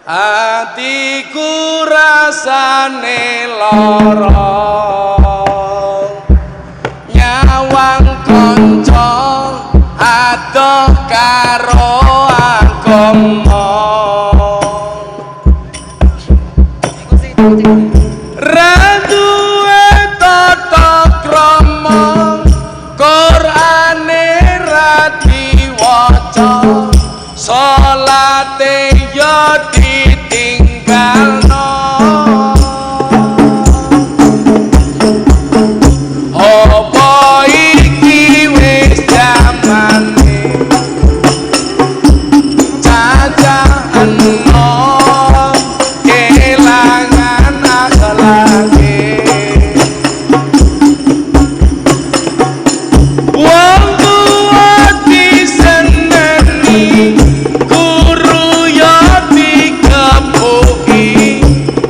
Speaker 1: Hatiku rasane lara, nyawang konco adoh karo agama, ra duwe tata krama, Qur'ane ra diwaca, salate yo ditinggalno. Apa iki wis jamane cacahno kelangan akhlake. Wong tuwa diseneni, guru yo dikepuki,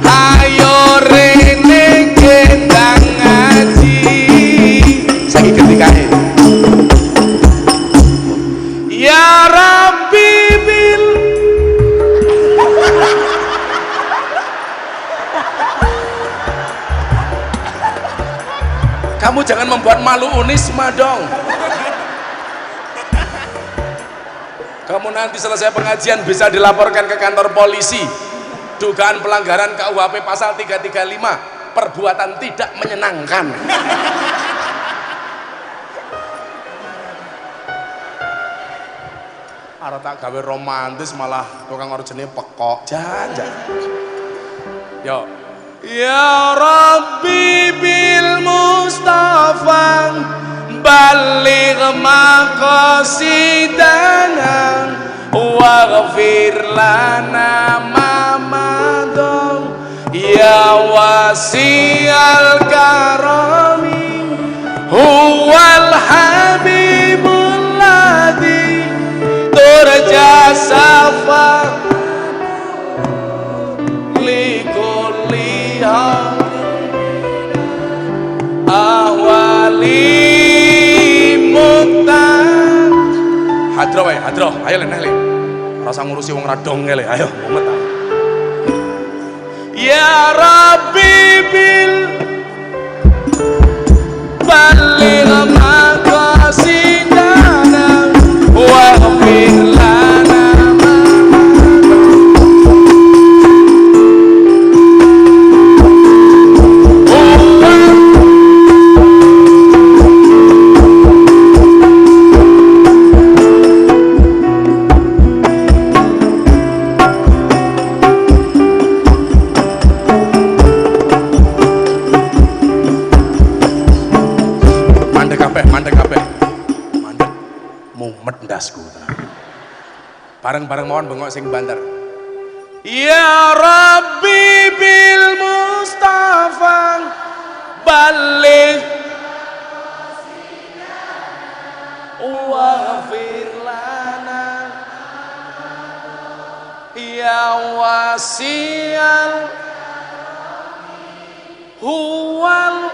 Speaker 1: ayo rene gendang ngaji. Saiki ketikae ya Rabbi bil kamu jangan membuat malu Unisma dong. Kamu nanti selesai pengajian bisa dilaporkan ke kantor polisi, dugaan pelanggaran KUHP pasal 335, perbuatan tidak menyenangkan. Arep tak gawe romantis malah tukang orjene pekok jangan. Yo. Ya Rabbi bil Mustafa baligh maqasidana waghfir lana ma madha ya wasi'al karami huwal habibul ladzi turja safa likulli ahwali muktan. Hadroh wae, hadroh. Ayo leneh le. Rasa ngurusi wong radong le. Ayo, mumet. Ya Rabbi bil baligh maqasidana waghfir lana bareng-bareng mawon bengok sing banter. Ya Rabbi bil Mustafa baligh waghfir lana ya wasi'al huwal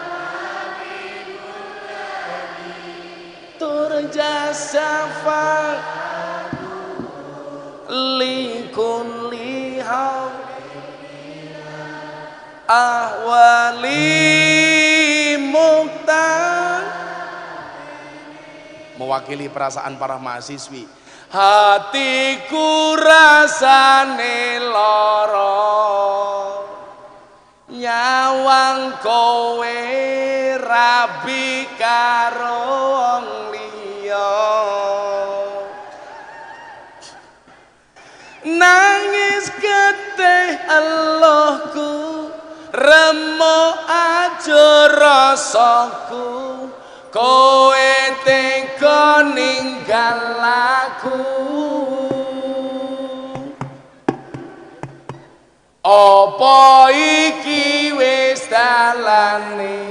Speaker 1: turja safa likun lihau ahwali muktan. Mewakili perasaan para mahasiswi, hatiku rasane lara, nyawang kowe rabi karo wong liya, nangis getih Allahku, remuk aja rasaku, kowe tega ninggal dalaku. Apa iki wis dalane,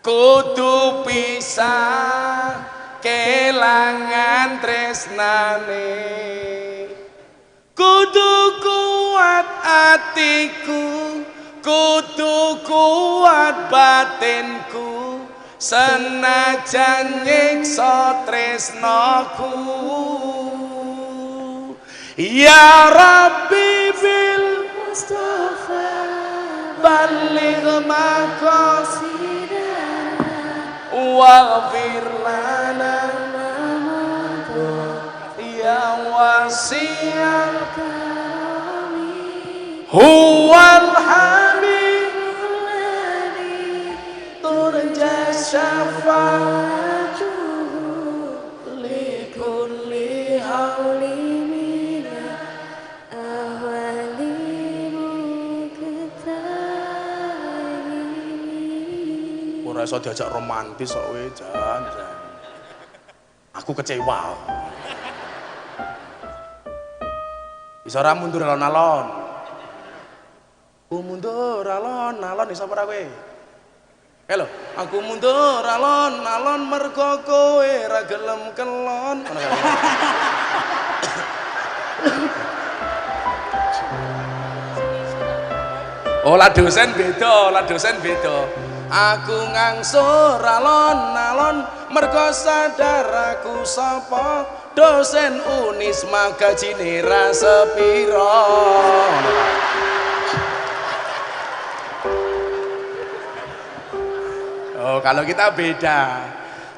Speaker 1: kudu pisah kelangan tresnane. Kudu kuat atiku, kudu kuat batinku, senajan nyiksa tresnaku. Ya Rabbi bil Mustafa baligh maqasidana waghfir lana ya wasi'al karami huwal hamidul ladzi turja syafa'atuhu li kulli haulin. Ora iso diajak romantis kok kowe, Jan. Aku kecewa. Bisa ora mundur alon-alon. Aku mundur alon-alon iso ora kowe? Halo, aku mundur alon-alon mergo kowe ra gelem kelon. Oh, lah dosen beda, lah dosen beda. Aku ngangsur alon-alon mergo sadar aku sapa, dosen Unisma gajine ra sepiro. Oh, kalau kita beda.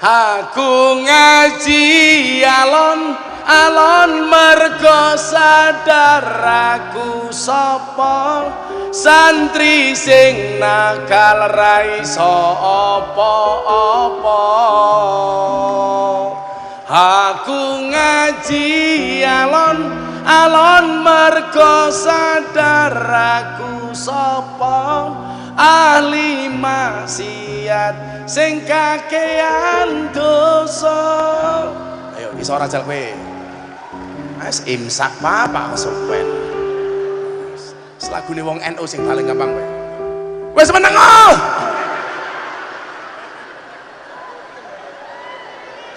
Speaker 1: Aku ngaji alon-alon mergo sadar aku sapa, santri sing nakal ra iso apa-apa. Aku ngaji alon-alon mergo sadar aku sapa, ahli maksiat sing kakean dosa. Ayo iso ora jal kowe. Wis imsak apa kesuwen. Selagune wong NU sing paling gampang kowe. Wis meneng oh.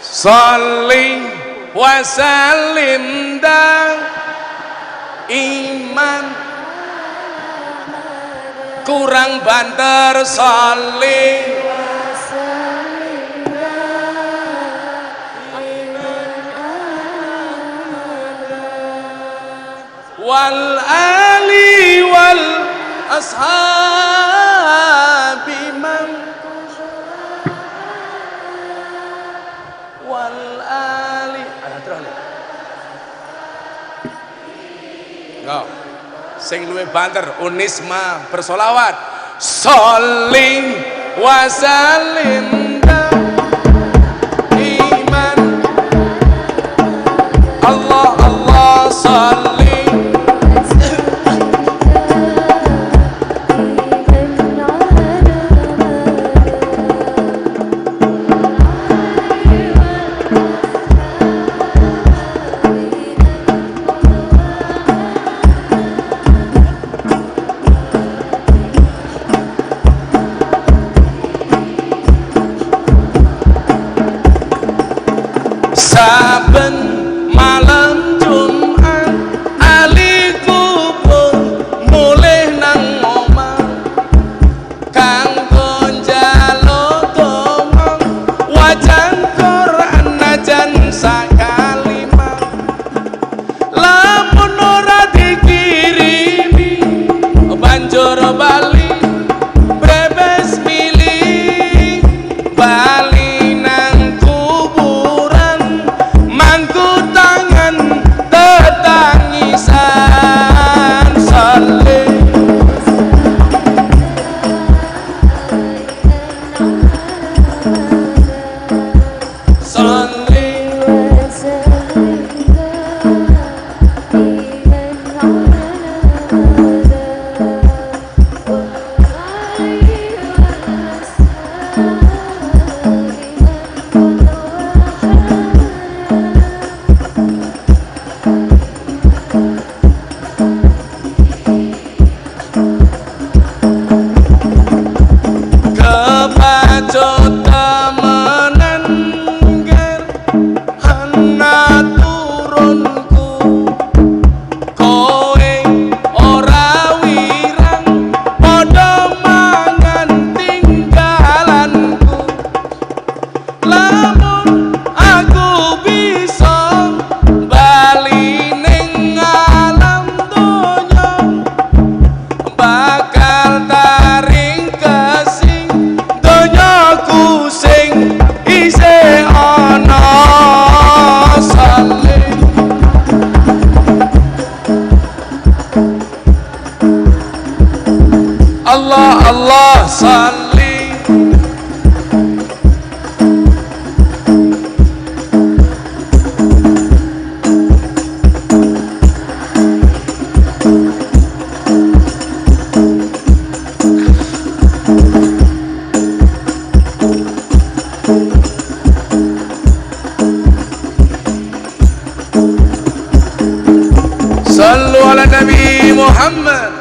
Speaker 1: Sholli wa sallim da iman kurang banter sholli wal ali wal ashabi man wal ali ada terus no sing luwih banter Unisma bersolawat sholli wa sallim iman Allah Allah sholli Allah Allah salli. Sallu ala Nabi Muhammad.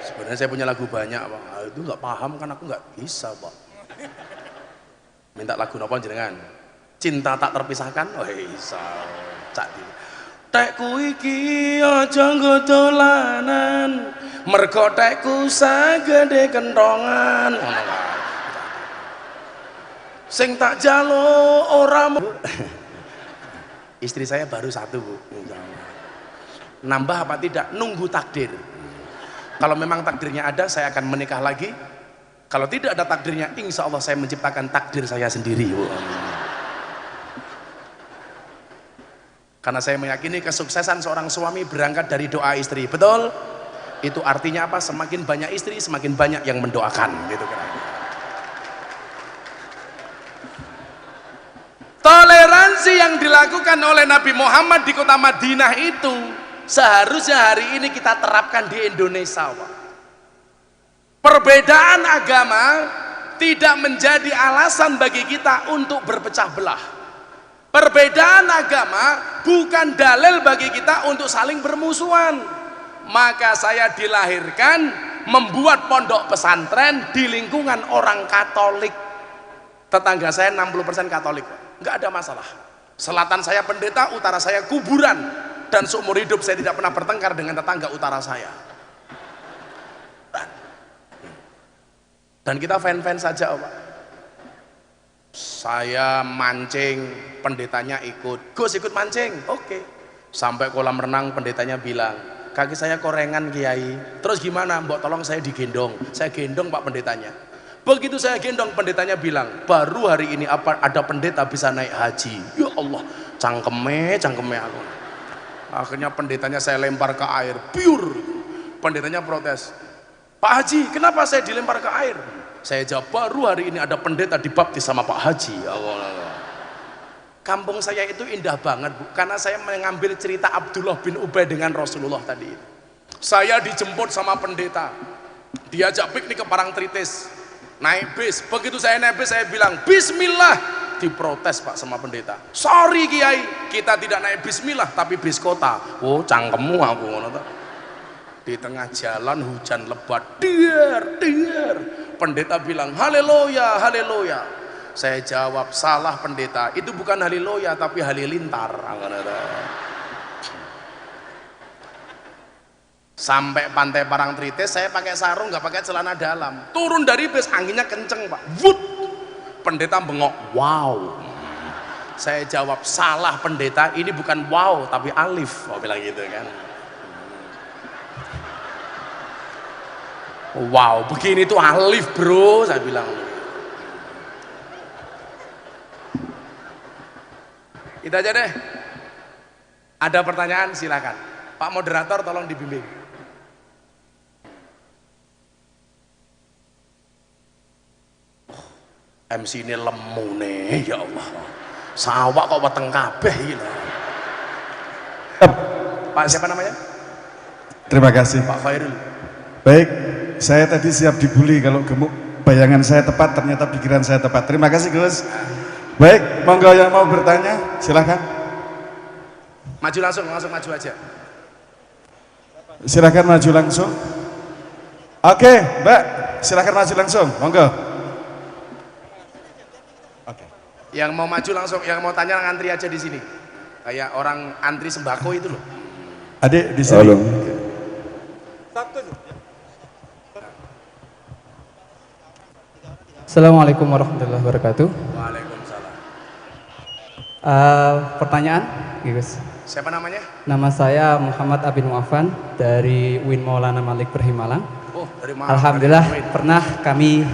Speaker 1: Sebenarnya saya punya lagu banyak, Pak. Itu nggak paham kan, aku nggak bisa, Pak. Minta lagu napa jenengan? Cinta tak terpisahkan. Oh bisa. Cak di. Tekku iki aja nggo dolanan, mergo tekku sagede kentongan. Ngono kae. Sing tak jaluk ora. Istri saya baru satu, Bu. Nambah apa tidak? Nunggu takdir. Kalau memang takdirnya ada, saya akan menikah lagi. Kalau tidak ada takdirnya, insya Allah saya menciptakan takdir saya sendiri, Bu. Karena saya meyakini kesuksesan seorang suami berangkat dari doa istri. Betul? Itu artinya apa? Semakin banyak istri, semakin banyak yang mendoakan, gitu kan. Toleransi yang dilakukan oleh Nabi Muhammad di kota Madinah itu seharusnya hari ini kita terapkan di Indonesia, Pak. Perbedaan agama tidak menjadi alasan bagi kita untuk berpecah belah. Perbedaan agama bukan dalil bagi kita untuk saling bermusuhan. Maka saya dilahirkan membuat pondok pesantren di lingkungan orang Katolik. Tetangga saya 60% Katolik, Pak. Nggak ada masalah. Selatan saya pendeta, utara saya kuburan, dan seumur hidup saya tidak pernah bertengkar dengan tetangga utara saya. Dan kita fan-fan saja, Pak. Saya mancing, pendetanya ikut. Gus ikut mancing, oke. Sampai kolam renang, pendetanya bilang, kaki saya korengan Kiai. Terus gimana? Mbok tolong saya digendong. Saya gendong Pak pendetanya. Begitu saya gendong, pendetanya bilang, baru hari ini apa ada pendeta bisa naik haji. Ya Allah, cangkeme aku. Akhirnya pendetanya saya lempar ke air, pure. Pendetanya protes, Pak Haji, kenapa saya dilempar ke air? Saya jawab, baru hari ini ada pendeta dibaptis sama Pak Haji. Ya Allah. Kampung saya itu indah banget, Bu, karena saya mengambil cerita Abdullah bin Ubay dengan Rasulullah tadi. Saya dijemput sama pendeta, diajak piknik ke Parangtritis. Naik bis, begitu saya naik bis saya bilang bismillah, diprotes Pak sama pendeta. Sorry Kiai, kita tidak naik bismillah tapi bis kota. Oh cangkemmu aku ngono to. Di tengah jalan hujan lebat, der. Pendeta bilang haleluya, haleluya. Saya jawab salah pendeta, itu bukan haleluya tapi halilintar. Sampai pantai Parangtritis saya pakai sarung, nggak pakai celana dalam. Turun dari bis anginnya kenceng, Pak. Wut. Pendeta bengok, wow. Saya jawab salah pendeta, ini bukan wow tapi alif. Oh bilang gitu kan. Wow, begini tuh alif bro, saya bilang. Itu aja deh. Ada pertanyaan silakan. Pak moderator tolong dibimbing. MC ini lemu nih, ya Allah. Sawak kok weteng kabeh gitu. Pak siapa namanya?
Speaker 2: Terima kasih
Speaker 1: Pak Khairul.
Speaker 2: Baik, saya tadi siap dibully kalau gemuk. Bayangan saya tepat, ternyata pikiran saya tepat. Terima kasih Gus. Baik, monggo yang mau bertanya silahkan.
Speaker 1: Maju langsung maju aja.
Speaker 2: Silahkan maju langsung. Oke, Mbak, silahkan maju langsung, monggo.
Speaker 1: Yang mau maju langsung, yang mau tanya ngantri aja di sini. Kayak orang antri sembako itu loh.
Speaker 2: Adik di sini.
Speaker 3: Halo.
Speaker 4: Assalamualaikum warahmatullahi wabarakatuh.
Speaker 1: Waalaikumsalam.
Speaker 4: Pertanyaan, Gus.
Speaker 1: Siapa namanya?
Speaker 4: Nama saya Muhammad Abin Mu'afan dari UIN Maulana Malik Perhimalang.
Speaker 1: Oh, dari Malang.
Speaker 4: Alhamdulillah
Speaker 1: dari
Speaker 4: pernah kami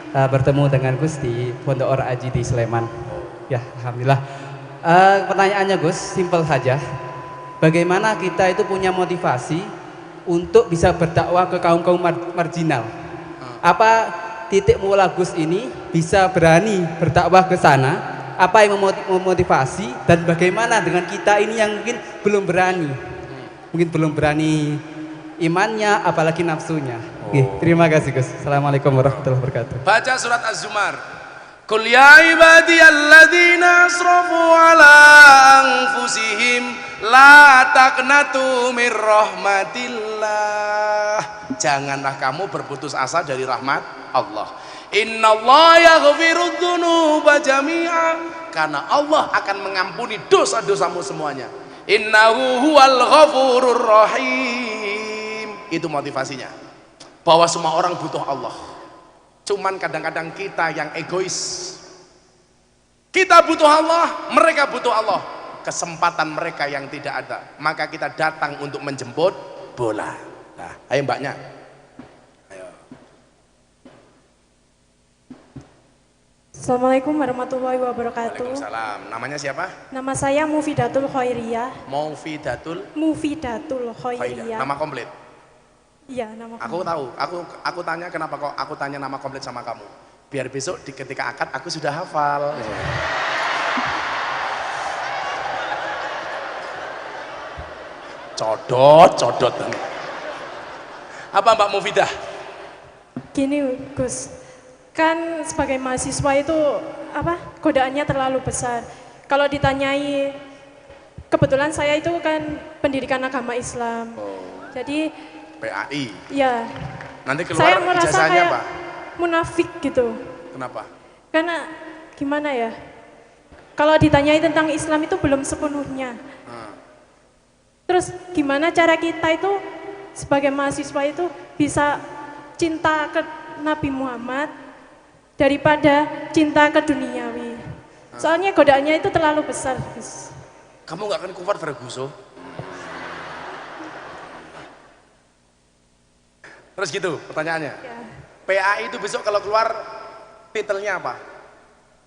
Speaker 4: bertemu dengan Gus di Pondok Ora Aji di Sleman. Ya, alhamdulillah. Pertanyaannya Gus, simpel saja. Bagaimana kita itu punya motivasi untuk bisa berdakwah ke kaum-kaum marginal. Apa titik mula Gus ini bisa berani berdakwah ke sana? Apa yang memotivasi dan bagaimana dengan kita ini yang mungkin belum berani? Mungkin belum berani imannya apalagi nafsunya. Terima kasih Gus. Assalamualaikum warahmatullahi wabarakatuh.
Speaker 1: Baca surat Az-Zumar. Qul ya ibadiyalladzina asrafu ala anfusihim la taqnatu mir rahmatillah. Janganlah kamu berputus asa dari rahmat Allah. Innallaha yaghfirudz dzunuba jami'a. Karena Allah akan mengampuni dosa-dosamu semuanya. Innahu huwal ghafurur rahim. Itu motivasinya. Bahwa semua orang butuh Allah. Cuman kadang-kadang kita yang egois. Kita butuh Allah, mereka butuh Allah. Kesempatan mereka yang tidak ada, maka kita datang untuk menjemput bola. Nah, ayo mbaknya. Ayo.
Speaker 3: Assalamualaikum warahmatullahi wabarakatuh.
Speaker 1: Waalaikumsalam. Namanya siapa?
Speaker 3: Nama saya Mufidatul Khairiyah.
Speaker 1: Mufidatul
Speaker 3: Khairiyah.
Speaker 1: Nama komplit?
Speaker 3: Iya, nama
Speaker 1: Aku tahu. Aku tanya kenapa kok aku tanya nama komplit sama kamu. Biar besok ketika akad aku sudah hafal. Codot. Apa Mbak Mufidah?
Speaker 3: Gini Gus, kan sebagai mahasiswa itu godaannya terlalu besar. Kalau ditanyai, kebetulan saya itu kan pendidikan agama Islam. Jadi
Speaker 1: PAI.
Speaker 3: ya,
Speaker 1: Nanti keluar
Speaker 3: saya merasa
Speaker 1: ijazahnya
Speaker 3: kayak
Speaker 1: apa?
Speaker 3: munafik gitu.
Speaker 1: Kenapa?
Speaker 3: Karena gimana ya? Kalau ditanyai tentang Islam itu belum sepenuhnya. Terus gimana cara kita itu sebagai mahasiswa itu bisa cinta ke Nabi Muhammad daripada cinta ke duniawi? Soalnya godaannya itu terlalu besar, Gus.
Speaker 1: Kamu nggak akan kufar Ferguso? Terus gitu pertanyaannya.
Speaker 3: Ya.
Speaker 1: PAI itu besok kalau keluar titelnya apa?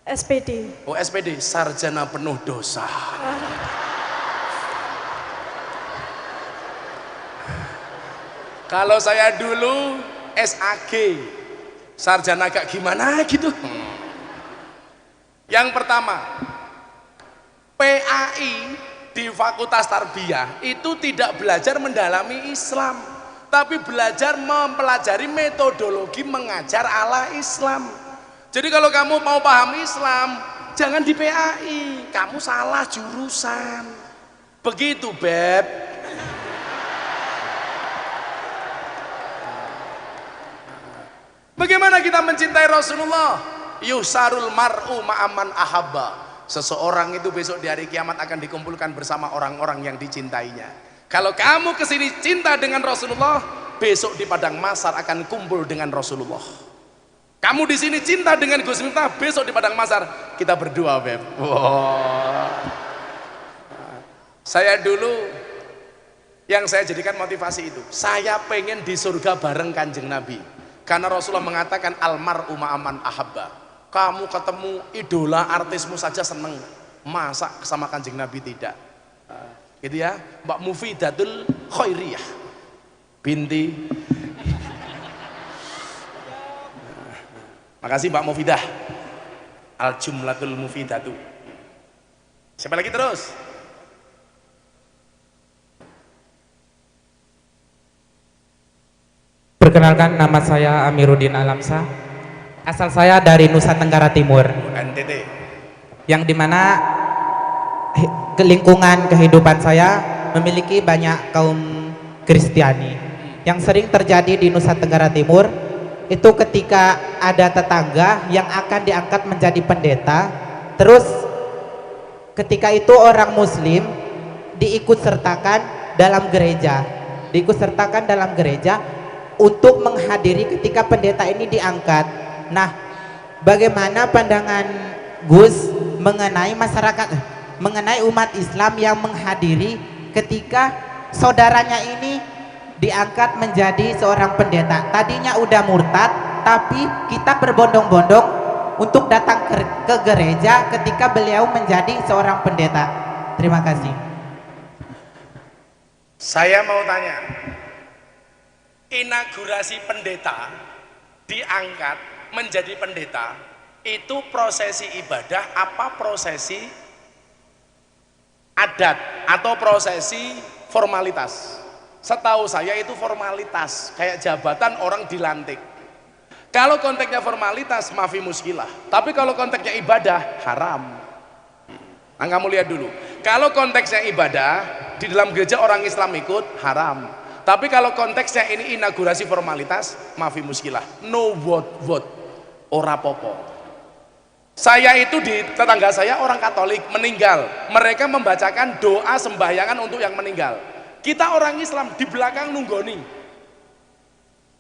Speaker 3: SPD.
Speaker 1: Oh SPD, sarjana penuh dosa. Kalau saya dulu SAG, sarjana agak gimana gitu. Yang pertama, PAI di Fakultas Tarbiyah itu tidak belajar mendalami Islam, tapi belajar mempelajari metodologi mengajar ala Islam. Jadi kalau kamu mau paham Islam, jangan di PAI, kamu salah jurusan. Begitu, Beb. Bagaimana kita mencintai Rasulullah? Yusarul mar'u ma'aman ahabba. Seseorang itu besok di hari kiamat akan dikumpulkan bersama orang-orang yang dicintainya. Kalau kamu kesini cinta dengan Rasulullah, besok di padang mahsyar akan kumpul dengan Rasulullah. Kamu di sini cinta dengan Gus Miftah, besok di padang mahsyar kita berdua, Beb. Wow. Saya dulu yang saya jadikan motivasi itu, saya pengen di surga bareng Kanjeng Nabi. Karena Rasulullah mengatakan almar'u ma'aman ahabba. Kamu ketemu idola artismu saja seneng, masa sama Kanjeng Nabi tidak? Gitu ya, Mbak Mufidatul Khairiyah binti. Makasih Mbak Mufidah. Al jumlatul mufidatu. Siapa lagi terus?
Speaker 5: Perkenalkan, nama saya Amiruddin Alamsa. Asal saya dari Nusa Tenggara Timur,
Speaker 1: NTT.
Speaker 5: yang dimana lingkungan kehidupan saya memiliki banyak kaum Kristiani. Yang sering terjadi di Nusa Tenggara Timur itu ketika ada tetangga yang akan diangkat menjadi pendeta, terus ketika itu orang Muslim diikut sertakan dalam gereja untuk menghadiri ketika pendeta ini diangkat. Nah, bagaimana pandangan Gus mengenai masyarakat, mengenai umat Islam yang menghadiri ketika saudaranya ini diangkat menjadi seorang pendeta? Tadinya udah murtad, tapi kita berbondong-bondong untuk datang ke gereja ketika beliau menjadi seorang pendeta. Terima kasih.
Speaker 1: Saya mau tanya, inaugurasi pendeta, diangkat menjadi pendeta, itu prosesi ibadah apa prosesi adat atau prosesi formalitas? Setahu saya itu formalitas, kayak jabatan orang dilantik. Kalau konteksnya formalitas, maafi muskilah. Tapi kalau konteksnya ibadah, haram. Nah, kamu lihat dulu. Kalau konteksnya ibadah, di dalam gereja orang Islam ikut, haram. Tapi kalau konteksnya ini inaugurasi formalitas, maafi muskilah. No vote, ora popo. Saya itu di tetangga saya orang Katolik meninggal. Mereka membacakan doa sembahyangan untuk yang meninggal. Kita orang Islam di belakang nunggoni.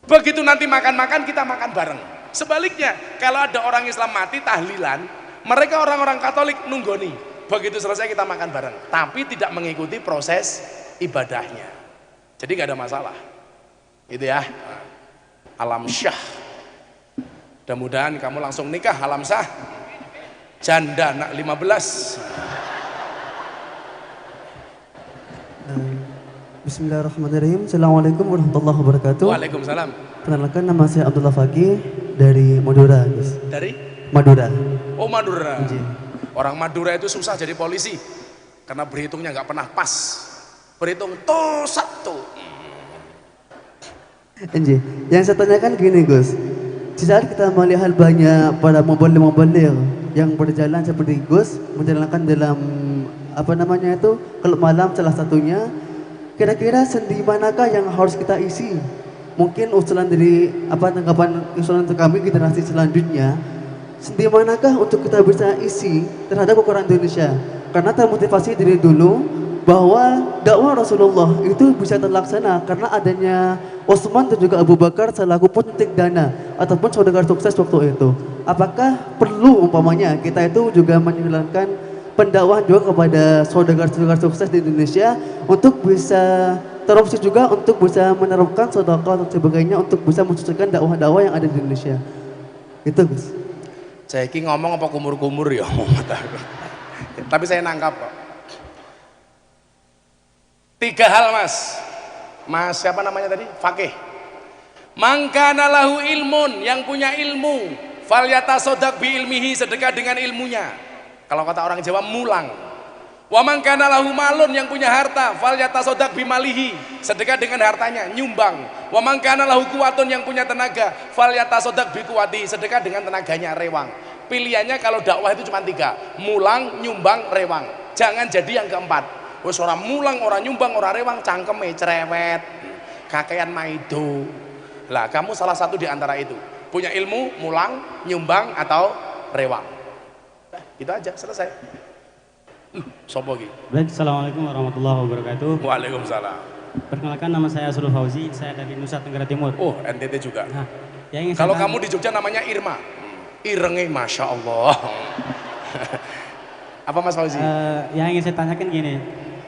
Speaker 1: Begitu nanti makan-makan, kita makan bareng. Sebaliknya, kalau ada orang Islam mati tahlilan, mereka orang-orang Katolik nunggoni. Begitu selesai kita makan bareng, tapi tidak mengikuti proses ibadahnya. Jadi nggak ada masalah. Gitu ya. Alam syah. Mudah-mudahan kamu langsung nikah alam syah. Janda anak 15.
Speaker 6: Bismillahirrahmanirrahim. Assalamualaikum warahmatullahi wabarakatuh.
Speaker 1: Waalaikumsalam.
Speaker 6: Perkenalkan, nama saya Abdullah Fakih dari Madura, guys.
Speaker 1: Dari?
Speaker 6: Madura.
Speaker 1: Oh, Madura.
Speaker 6: Anjir.
Speaker 1: Orang Madura itu susah jadi polisi karena berhitungnya nggak pernah pas. Berhitung tuh satu.
Speaker 6: Anjir. Yang saya tanyakan gini, Gus. Di saat kita melihat banyak para mobil-mobil yang berjalan seperti Gus menjalankan dalam apa namanya itu klub malam salah satunya, kira-kira sendi manakah yang harus kita isi? Mungkin usulan dari apa tanggapan usulan untuk kami generasi selanjutnya, sendi manakah untuk kita bisa isi terhadap ukuran Indonesia? Karena termotivasi dari dulu bahwa dakwah Rasulullah itu bisa terlaksana karena adanya Utsman dan juga Abu Bakar selaku penuntik dana ataupun saudara sukses waktu itu. Apakah perlu umpamanya kita itu juga menjalankan pendakwah juga kepada saudara-saudara sukses di Indonesia untuk bisa teropsi juga untuk bisa menerapkan sedekah dan sebagainya untuk bisa mensukseskan dakwah-dakwah yang ada di Indonesia. Itu, Gus.
Speaker 1: Saya ini ngomong apa kumur-kumur ya? Tapi saya nangkap kok. 3 hal, Mas. Mas siapa namanya tadi? Fakih. Mangkana lahu ilmun, yang punya ilmu, falyatasaddaq bi ilmihi, sedekah dengan ilmunya. Kalau kata orang Jawa, mulang. Wa man kana lahu malun, yang punya harta, falyatasaddaq bi malihi, sedekah dengan hartanya, nyumbang. Wa man kana lahu quwwatun, yang punya tenaga, falyatasaddaq bi quwwati, sedekah dengan tenaganya, rewang. Pilihannya kalau dakwah itu cuma 3, mulang, nyumbang, rewang. Jangan jadi yang keempat. Wes ora mulang, ora nyumbang, ora rewang, cangkeme cerewet, kakean maido. Lah, kamu salah satu di antara itu. Punya ilmu, mulang, nyumbang atau rewang. Itu aja, selesai. Sopo iki?
Speaker 7: Baik, assalamualaikum warahmatullahi wabarakatuh.
Speaker 1: Waalaikumsalam.
Speaker 7: Perkenalkan, nama saya Surul Fauzi, saya dari Nusa Tenggara Timur.
Speaker 1: Oh, NTT juga.
Speaker 7: Nah, yang ingin
Speaker 1: Kalau
Speaker 7: saya
Speaker 1: kamu di Jogja namanya Irma. Irenge, masya Allah. Apa Mas Fauzi?
Speaker 7: yang ingin saya tanyakan gini,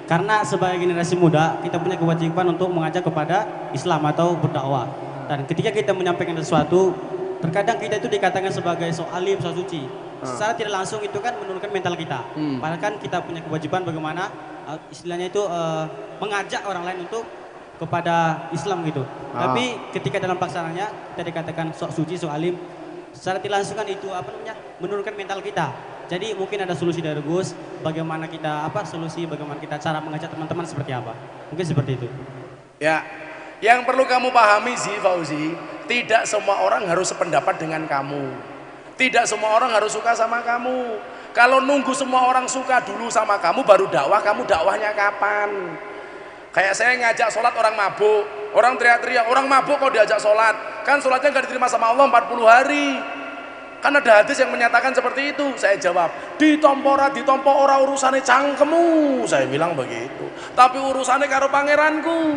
Speaker 7: karena sebagai generasi muda kita punya kewajiban untuk mengajak kepada Islam atau berdakwah. Dan ketika kita menyampaikan sesuatu, terkadang kita itu dikatakan sebagai so alim, so suci. Secara tidak langsung itu kan menurunkan mental kita. Padahal kan kita punya kewajiban bagaimana istilahnya itu mengajak orang lain untuk kepada Islam gitu. Tapi ketika dalam pelaksanaannya kita dikatakan sok suci, sok alim, secara tidak langsung kan itu apa namanya menurunkan mental kita. Jadi mungkin ada solusi dari Gus, bagaimana kita bagaimana kita cara mengajak teman-teman seperti apa? Mungkin seperti itu.
Speaker 1: Ya, yang perlu kamu pahami sih Fauzi, tidak semua orang harus sependapat dengan kamu. Tidak semua orang harus suka sama kamu. Kalau nunggu semua orang suka dulu sama kamu baru dakwah, kamu dakwahnya kapan? Kayak saya ngajak sholat orang mabuk, orang teriak-teriak, orang mabuk kok diajak sholat? Kan sholatnya gak diterima sama Allah 40 hari. Kan ada hadis yang menyatakan seperti itu. Saya jawab, ditompo ora urusannya cangkemu. Saya bilang begitu. Tapi urusannya karo pangeranku.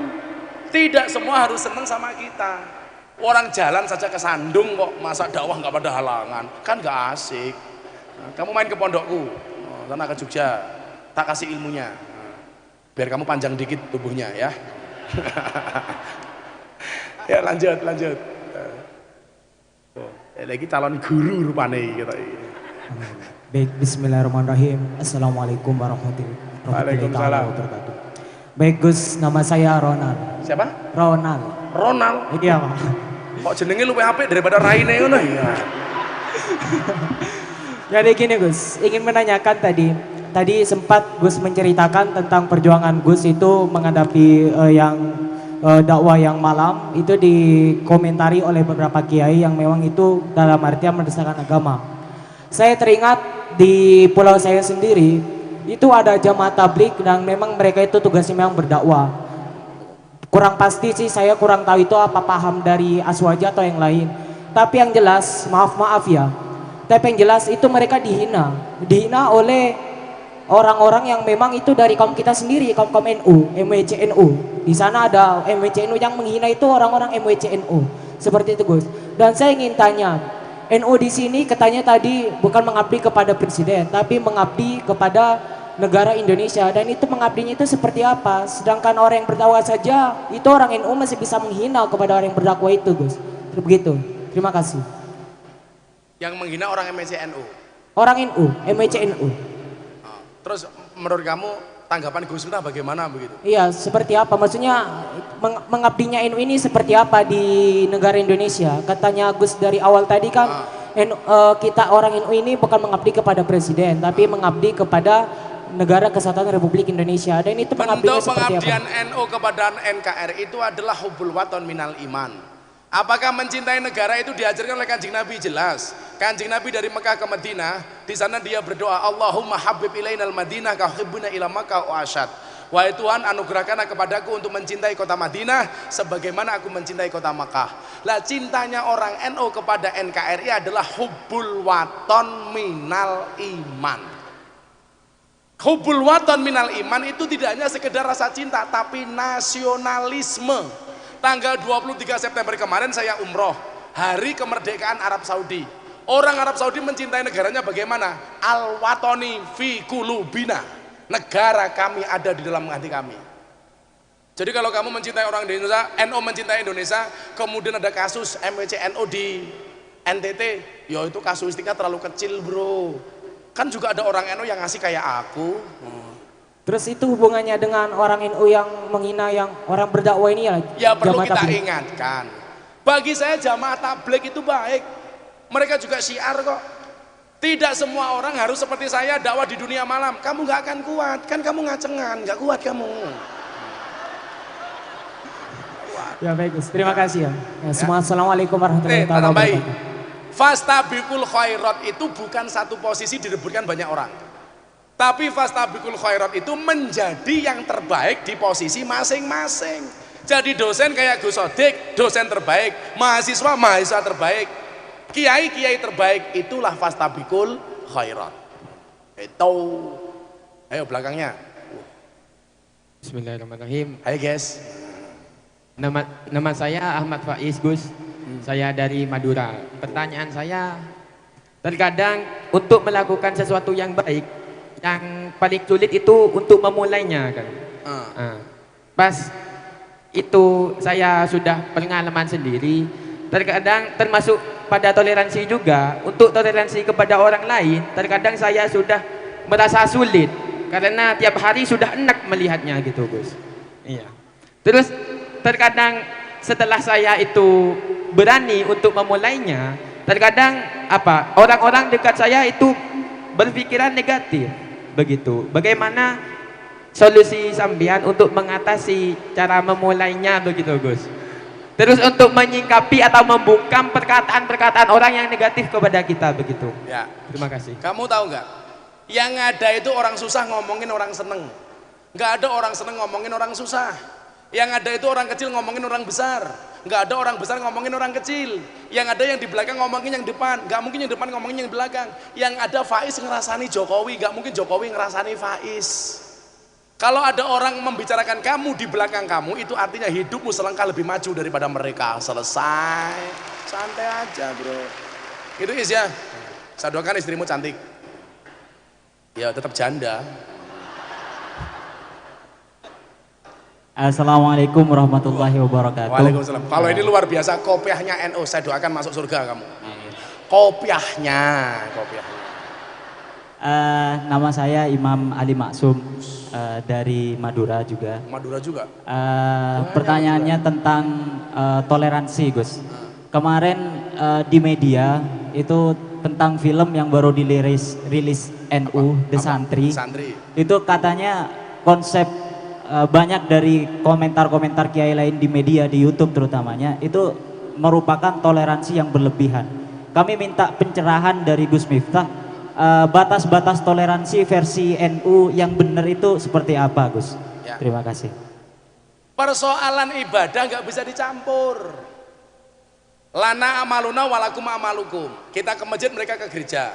Speaker 1: Tidak semua harus senang sama kita. Orang jalan saja kesandung kok, masa dakwah nggak pada halangan, kan nggak asik. Nah, kamu main ke pondokku, sana ke Jogja, tak kasih ilmunya, biar kamu panjang dikit tubuhnya ya. Ya lanjut. Lagi calon guru rupane gitu.
Speaker 8: Baik, bismillahirrahmanirrahim. Assalamualaikum warahmatullahi wabarakatuh. Baik Gus, nama saya Ronald.
Speaker 1: Siapa?
Speaker 8: Ronald.
Speaker 1: Ronald.
Speaker 8: Iya Pak.
Speaker 1: Kok jenenge luwih apik daripada Raine ngono ya?
Speaker 8: Jadi gini Gus, ingin menanyakan tadi sempat Gus menceritakan tentang perjuangan Gus itu menghadapi dakwah yang malam itu dikomentari oleh beberapa kiai yang memang itu dalam artian mendesakan agama. Saya teringat di pulau saya sendiri itu ada jamaah tabligh dan memang mereka itu tugasnya memang berdakwah. Kurang pasti sih, saya kurang tahu itu apa paham dari Aswaja atau yang lain. Tapi yang jelas, maaf ya. Tapi yang jelas itu mereka dihina oleh orang-orang yang memang itu dari kaum kita sendiri, kaum NU, MWCNU. Di sana ada MWCNU yang menghina itu orang-orang MWCNU. Seperti itu Gus. Dan saya ingin tanya, NU di sini katanya tadi bukan mengabdi kepada presiden, tapi mengabdi kepada negara Indonesia, dan itu mengabdinya itu seperti apa? Sedangkan orang yang berdakwah saja itu orang NU masih bisa menghina kepada orang yang berdakwah itu Gus. Begitu. Terima kasih.
Speaker 1: Yang menghina orang MWCNU.
Speaker 8: Orang NU, MWCNU.
Speaker 1: Terus menurut kamu tanggapan Gus Miftah bagaimana begitu?
Speaker 8: Iya, seperti apa? Maksudnya mengabdinya NU ini seperti apa di negara Indonesia? Katanya Gus dari awal tadi kan kita orang NU ini bukan mengabdi kepada presiden, tapi mengabdi kepada Negara Kesatuan Republik Indonesia. Dan itu
Speaker 1: bentuk
Speaker 8: seperti
Speaker 1: pengabdian
Speaker 8: apa?
Speaker 1: NU kepada NKRI itu adalah hubbul waton minal iman. Apakah mencintai negara itu diajarkan oleh Kanjeng Nabi? Jelas. Kanjeng Nabi dari Mekah ke Madinah, di sana dia berdoa, Allahumma habib ilainal Madinah ka hubbuna ila Makkah wa asyad. Wahai Tuhan, anugerahkanlah kepadaku untuk mencintai kota Madinah sebagaimana aku mencintai kota Makkah. Lah cintanya orang NU kepada NKRI adalah hubbul waton minal iman. Hubbul waton minal iman itu tidak hanya sekedar rasa cinta, tapi nasionalisme. Tanggal 23 September kemarin saya umroh, hari kemerdekaan Arab Saudi. Orang Arab Saudi mencintai negaranya bagaimana? Al-watoni fi kulubina. Negara kami ada di dalam hati kami. Jadi kalau kamu mencintai orang Indonesia, NU mencintai Indonesia, kemudian ada kasus MWCNU di NTT, ya itu kasuistiknya terlalu kecil bro. Kan juga ada orang NU yang ngasih kayak aku.
Speaker 8: Terus itu hubungannya dengan orang NU yang menghina yang orang berdakwah ini ya?
Speaker 1: Ya perlu kita
Speaker 8: tabligh.
Speaker 1: ingatkan. Bagi saya jamaah tabligh itu baik. Mereka juga syiar kok. Tidak semua orang harus seperti saya dakwah di dunia malam. Kamu nggak akan kuat, kan kamu ngacengan, nggak kuat kamu.
Speaker 8: Ya baik Gus, terima kasih ya. Semua assalamualaikum warahmatullahi wabarakatuh.
Speaker 1: Fastabiqul khairat itu bukan satu posisi direbutkan banyak orang. Tapi fastabiqul khairat itu menjadi yang terbaik di posisi masing-masing. Jadi dosen kayak Gus Sodik, dosen terbaik, mahasiswa terbaik, kiai terbaik, itulah fastabiqul khairat. Itu. Ayo belakangnya.
Speaker 9: Bismillahirrahmanirrahim.
Speaker 1: Hai guys.
Speaker 9: Nama saya Ahmad Faiz Gus. Saya dari Madura. Pertanyaan saya, terkadang untuk melakukan sesuatu yang baik, yang paling sulit itu untuk memulainya kan. Pas itu saya sudah pengalaman sendiri. Terkadang termasuk pada toleransi juga. Untuk toleransi kepada orang lain, terkadang saya sudah merasa sulit karena tiap hari sudah enak melihatnya gitu Gus. Iya. Terus terkadang setelah saya itu berani untuk memulainya, terkadang orang-orang dekat saya itu berpikiran negatif begitu. Bagaimana solusi sambian untuk mengatasi cara memulainya begitu Gus? Terus untuk menyingkapi atau membungkam perkataan-perkataan orang yang negatif kepada kita begitu.
Speaker 1: Ya.
Speaker 9: Terima kasih.
Speaker 1: Kamu tahu nggak? Yang ada itu orang susah ngomongin orang seneng. Nggak ada orang seneng ngomongin orang susah. Yang ada itu orang kecil ngomongin orang besar. Nggak ada orang besar ngomongin orang kecil. Yang ada yang di belakang ngomongin yang depan. Nggak mungkin yang depan ngomongin yang belakang. Yang ada Faiz ngerasani Jokowi, nggak mungkin Jokowi ngerasani Faiz. Kalau ada orang membicarakan kamu di belakang kamu, itu artinya hidupmu selangkah lebih maju daripada mereka. Selesai. Santai aja bro. Itu Is ya. Saya doakan istrimu cantik. Ya tetap janda.
Speaker 8: Assalamualaikum warahmatullahi wabarakatuh.
Speaker 1: Waalaikumsalam. Kalau ini luar biasa, kopiahnya NU, saya doakan masuk surga kamu. Kopiahnya.
Speaker 8: Nama saya Imam Ali Maksum. dari Madura juga.
Speaker 1: Madura juga.
Speaker 8: Pertanyaannya tentang toleransi, Gus. Kemarin di media itu tentang film yang baru rilis NU The Santri.
Speaker 1: Santri.
Speaker 8: Itu katanya konsep banyak dari komentar-komentar kiai lain di media, di YouTube terutamanya, itu merupakan toleransi yang berlebihan. Kami minta pencerahan dari Gus Miftah, batas-batas toleransi versi NU yang benar itu seperti apa, Gus?
Speaker 1: Ya.
Speaker 8: Terima kasih.
Speaker 1: Persoalan ibadah nggak bisa dicampur. Lana amaluna walakum amalukum. Kita ke masjid, mereka ke gereja.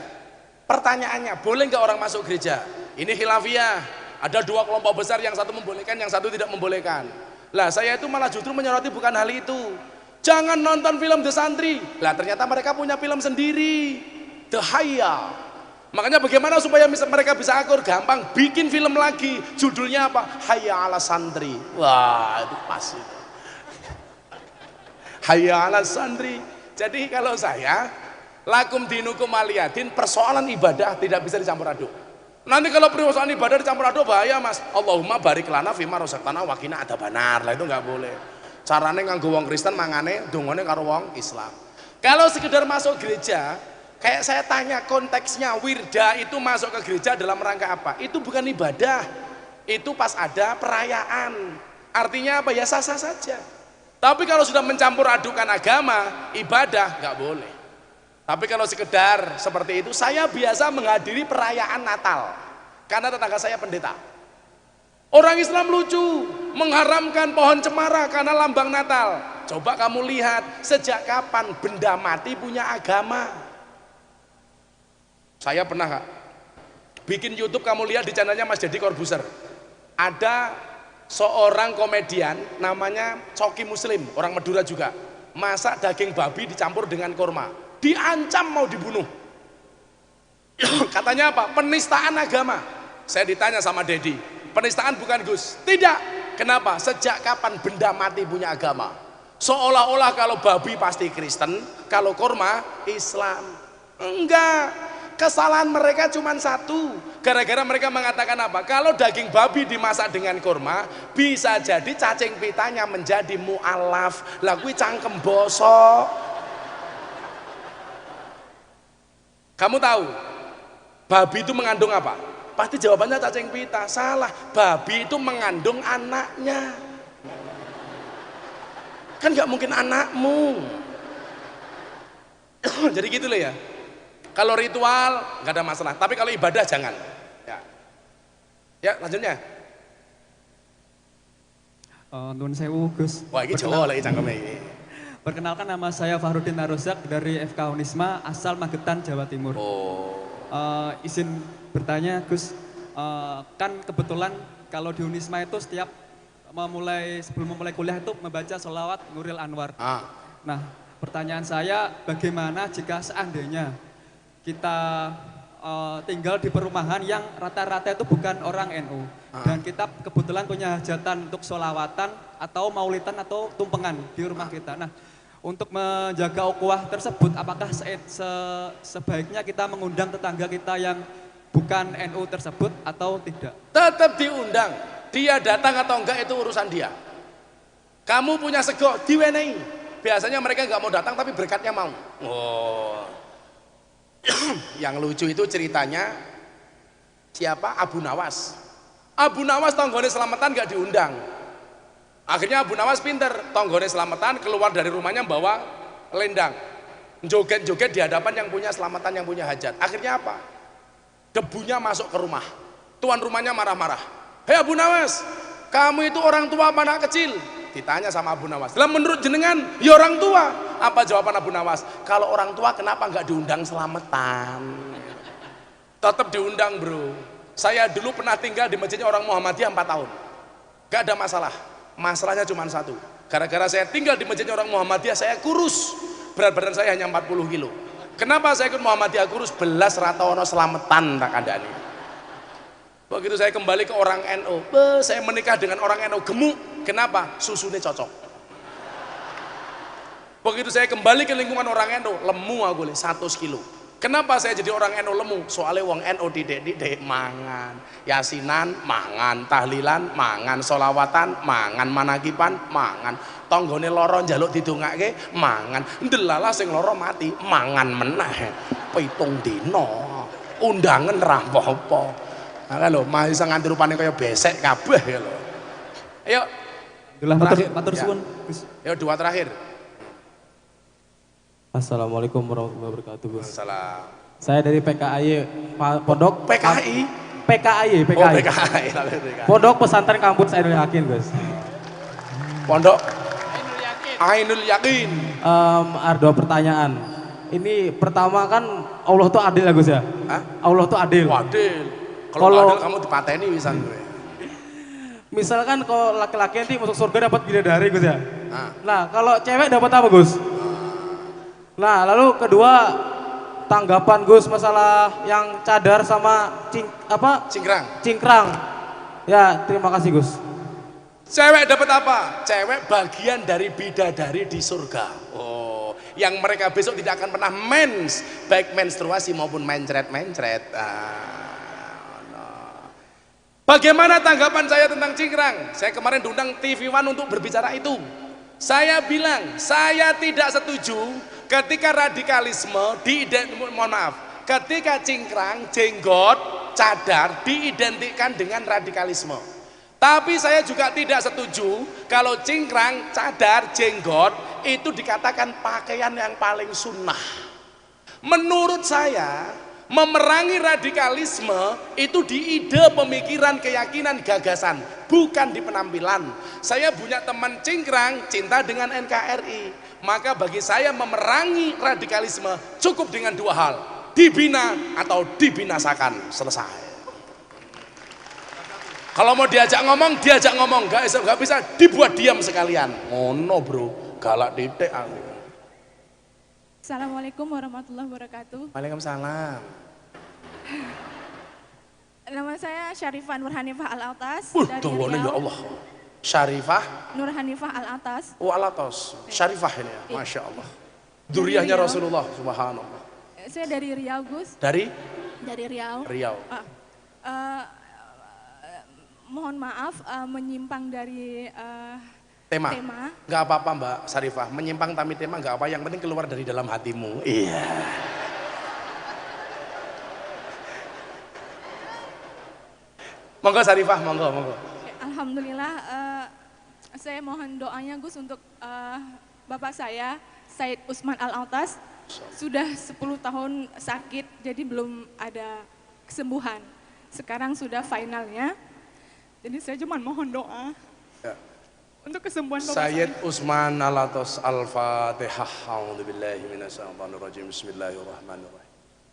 Speaker 1: Pertanyaannya, boleh nggak orang masuk gereja? Ini khilafiyah. Ada dua kelompok besar, yang satu membolehkan, yang satu tidak membolehkan. Lah saya itu malah justru menyoroti bukan hal itu. Jangan nonton film The Santri. Lah ternyata mereka punya film sendiri, The Hayya. Makanya bagaimana supaya mereka bisa akur? Gampang, bikin film lagi. Judulnya apa? Hayya ala Santri. Wah, itu pas itu. Hayya ala Santri. Jadi kalau saya, lakum dinukum waliyadin, persoalan ibadah tidak bisa dicampur aduk. Nanti kalau persoalan ibadah dicampur aduk bahaya, Mas. Allahumma barik lana fima rozaqtana wa qina adzabannar. Lah itu nggak boleh. Carane nganggo wong Kristen mangane dongane karo wong Islam. Kalau sekedar masuk gereja, kayak saya tanya konteksnya, wirda itu masuk ke gereja dalam rangka apa? Itu bukan ibadah. Itu pas ada perayaan. Artinya apa? Ya sah-sah saja. Tapi kalau sudah mencampur adukan agama, ibadah nggak boleh. Tapi kalau sekedar seperti itu, saya biasa menghadiri perayaan Natal karena tetangga saya pendeta. Orang Islam lucu, mengharamkan pohon cemara karena lambang Natal. Coba kamu lihat, sejak kapan benda mati punya agama? Saya pernah Kak, bikin YouTube, kamu lihat di channelnya Mas Deddy Corbuzier. Ada seorang komedian namanya Coki Muslim, orang Madura juga, masak daging babi dicampur dengan kurma, diancam mau dibunuh. Katanya apa? Penistaan agama. Saya ditanya sama Deddy, penistaan bukan Gus? Tidak. Kenapa? Sejak kapan benda mati punya agama? Seolah-olah kalau babi pasti Kristen, kalau kurma Islam. Enggak. Kesalahan mereka cuma satu, gara-gara mereka mengatakan apa? Kalau daging babi dimasak dengan kurma, bisa jadi cacing pitanya menjadi mu'alaf. Lah kuwi cangkem bosok. Kamu tahu babi itu mengandung apa? Pasti jawabannya cacing pita. Salah, babi itu mengandung anaknya. Kan nggak mungkin anakmu. Jadi gitu loh ya. Kalau ritual nggak ada masalah, tapi kalau ibadah jangan. Ya lanjutnya.
Speaker 10: Nun sewu Gus.
Speaker 1: Wah ini Jawa lagi cangkemnya ini.
Speaker 10: Perkenalkan, nama saya Fahrudin Narozak dari FK Unisma, asal Magetan, Jawa Timur. Izin bertanya Gus, kan kebetulan kalau di Unisma itu setiap sebelum memulai kuliah itu membaca sholawat Nuril Anwar. Nah pertanyaan saya, bagaimana jika seandainya kita tinggal di perumahan yang rata-rata itu bukan orang NU, dan kita kebetulan punya hajatan untuk sholawatan atau maulidan atau tumpengan di rumah kita. Nah, untuk menjaga ukhuwah tersebut, apakah sebaiknya kita mengundang tetangga kita yang bukan NU tersebut atau tidak? Tetap diundang. Dia datang atau enggak itu urusan dia. Kamu punya sego, diwenehi. Biasanya mereka nggak mau datang tapi berkatnya mau. Yang lucu itu ceritanya siapa? Abu Nawas. Abu Nawas tonggone selamatan gak diundang. Akhirnya Abu Nawas pinter, tonggone selamatan keluar dari rumahnya bawa lendang, joget-joget di hadapan yang punya selamatan, yang punya hajat. Akhirnya apa? Debunya masuk ke rumah. Tuan rumahnya marah-marah. Hei Abu Nawas, kamu itu orang tua apa anak kecil? Ditanya sama Abu Nawas. Lah menurut jenengan, ya orang tua. Apa jawaban Abu Nawas? Kalau orang tua kenapa nggak diundang selamatan? Tetap diundang bro. Saya dulu pernah tinggal di masjidnya orang Muhammadiyah 4 tahun. Gak ada masalah. Masalahnya cuma satu. Gara-gara saya tinggal di masjidnya orang Muhammadiyah, saya kurus. Berat badan saya hanya 40 kilo. Kenapa saya ikut Muhammadiyah kurus? Belas ratono selamatan tak ada nih. Begitu saya kembali ke orang NU, saya menikah dengan orang NU gemuk. Kenapa? Susunya cocok. Begitu saya kembali ke lingkungan orang NU, lemu aku 100 kilo. Kenapa saya jadi orang NU lemu? Soalnya wong NU didik mangan, yasinan mangan, tahlilan mangan, solawatan mangan, manakipan mangan, tonggone loro njaluk didongake mangan, ndelala sing loro mati mangan meneh, 7 dina, undangan ra apa-apa. Nah lho, masih nganti rupane kaya besek kabeh ya lho. Ayo,
Speaker 11: matur suwun.
Speaker 10: Ayo dua terakhir.
Speaker 11: Assalamualaikum warahmatullahi wabarakatuh, Gus.
Speaker 10: Salam.
Speaker 11: Saya dari PKAY Pondok
Speaker 10: PKI.
Speaker 11: PKAY.
Speaker 10: Oh, PKI.
Speaker 11: Pondok Pesantren Kampus Ainul Yakin, Gus.
Speaker 10: Pondok Ainul Yakin.
Speaker 11: Ada 2 pertanyaan. Ini pertama kan Allah tuh adil ya, Gus ya?
Speaker 10: Hah?
Speaker 11: Allah tuh adil.
Speaker 10: Adil. Kalau adil kamu dipateni pisan gue.
Speaker 11: Misalkan kalau laki-laki nanti masuk surga dapat bidadari, Gus ya? Nah, kalau cewek dapat apa, Gus? Nah, lalu kedua, tanggapan Gus masalah yang cadar sama cingkrang. Ya, terima kasih Gus.
Speaker 10: Cewek dapat apa? Cewek bagian dari bidadari di surga. Oh, yang mereka besok tidak akan pernah mens, baik menstruasi maupun mencret-mencret. Bagaimana tanggapan saya tentang cingkrang? Saya kemarin diundang TV One untuk berbicara itu. Saya bilang, saya tidak setuju ketika radikalisme ketika cingkrang, jenggot, cadar diidentikan dengan radikalisme. Tapi saya juga tidak setuju kalau cingkrang, cadar, jenggot itu dikatakan pakaian yang paling sunnah. Menurut saya, memerangi radikalisme itu di ide, pemikiran, keyakinan, gagasan, bukan di penampilan. Saya punya teman cingkrang, cinta dengan NKRI. Maka bagi saya memerangi radikalisme cukup dengan 2 hal, dibina atau dibinasakan, selesai. Kalau mau diajak ngomong, gak bisa dibuat diam sekalian. Ngono bro, galak titik aku.
Speaker 12: Assalamualaikum warahmatullahi wabarakatuh.
Speaker 10: Waalaikumsalam.
Speaker 12: Nama saya Syarifah Nurhanifah Al-Atas.
Speaker 10: Dawane ya Allah. Syarifah
Speaker 12: Nurhanifah Al-Atas.
Speaker 10: Oh, Al-Atas. Syarifah ini ya, Masya Allah. Duriahnya Rasulullah, subhanallah.
Speaker 12: Saya dari Riau, Gus.
Speaker 10: Dari
Speaker 12: Riau. Mohon maaf menyimpang dari
Speaker 10: tema. Gak apa-apa Mbak Syarifah, menyimpang tapi tema gak apa, yang penting keluar dari dalam hatimu. Iya. Monggo Syarifah, monggo.
Speaker 12: Alhamdulillah, saya mohon doanya Gus untuk bapak saya, Said Usman Al-Autas. Sudah 10 tahun sakit, jadi belum ada kesembuhan. Sekarang sudah finalnya. Jadi saya cuma mohon doa untuk kesembuhan bapak
Speaker 10: Sayyid
Speaker 12: saya.
Speaker 10: Usman Al-Autas. Al-Fatihah. A'udzubillahi minasyaitonirrajim. Bismillahirrahmanirrahim.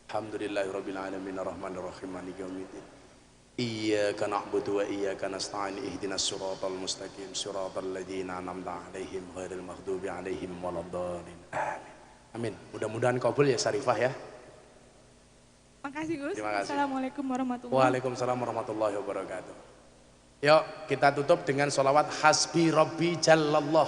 Speaker 10: Alhamdulillahirabbil alamin arrahmanirrahim maliki yaumiddin. Iyyaka na'budu wa iyyaka nasta'in ihdinas siratal mustaqim siratal ladzina an'amta 'alaihim ghairil maghdubi 'alaihim waladdallin. Amin. Mudah-mudahan kabul ya Syarifah ya.
Speaker 12: Makasih Gus.
Speaker 10: Terima kasih.
Speaker 12: Assalamualaikum warahmatullahi wabarakatuh.
Speaker 10: Waalaikumsalam warahmatullahi wabarakatuh. Yuk kita tutup dengan sholawat hasbi rabbi jallallah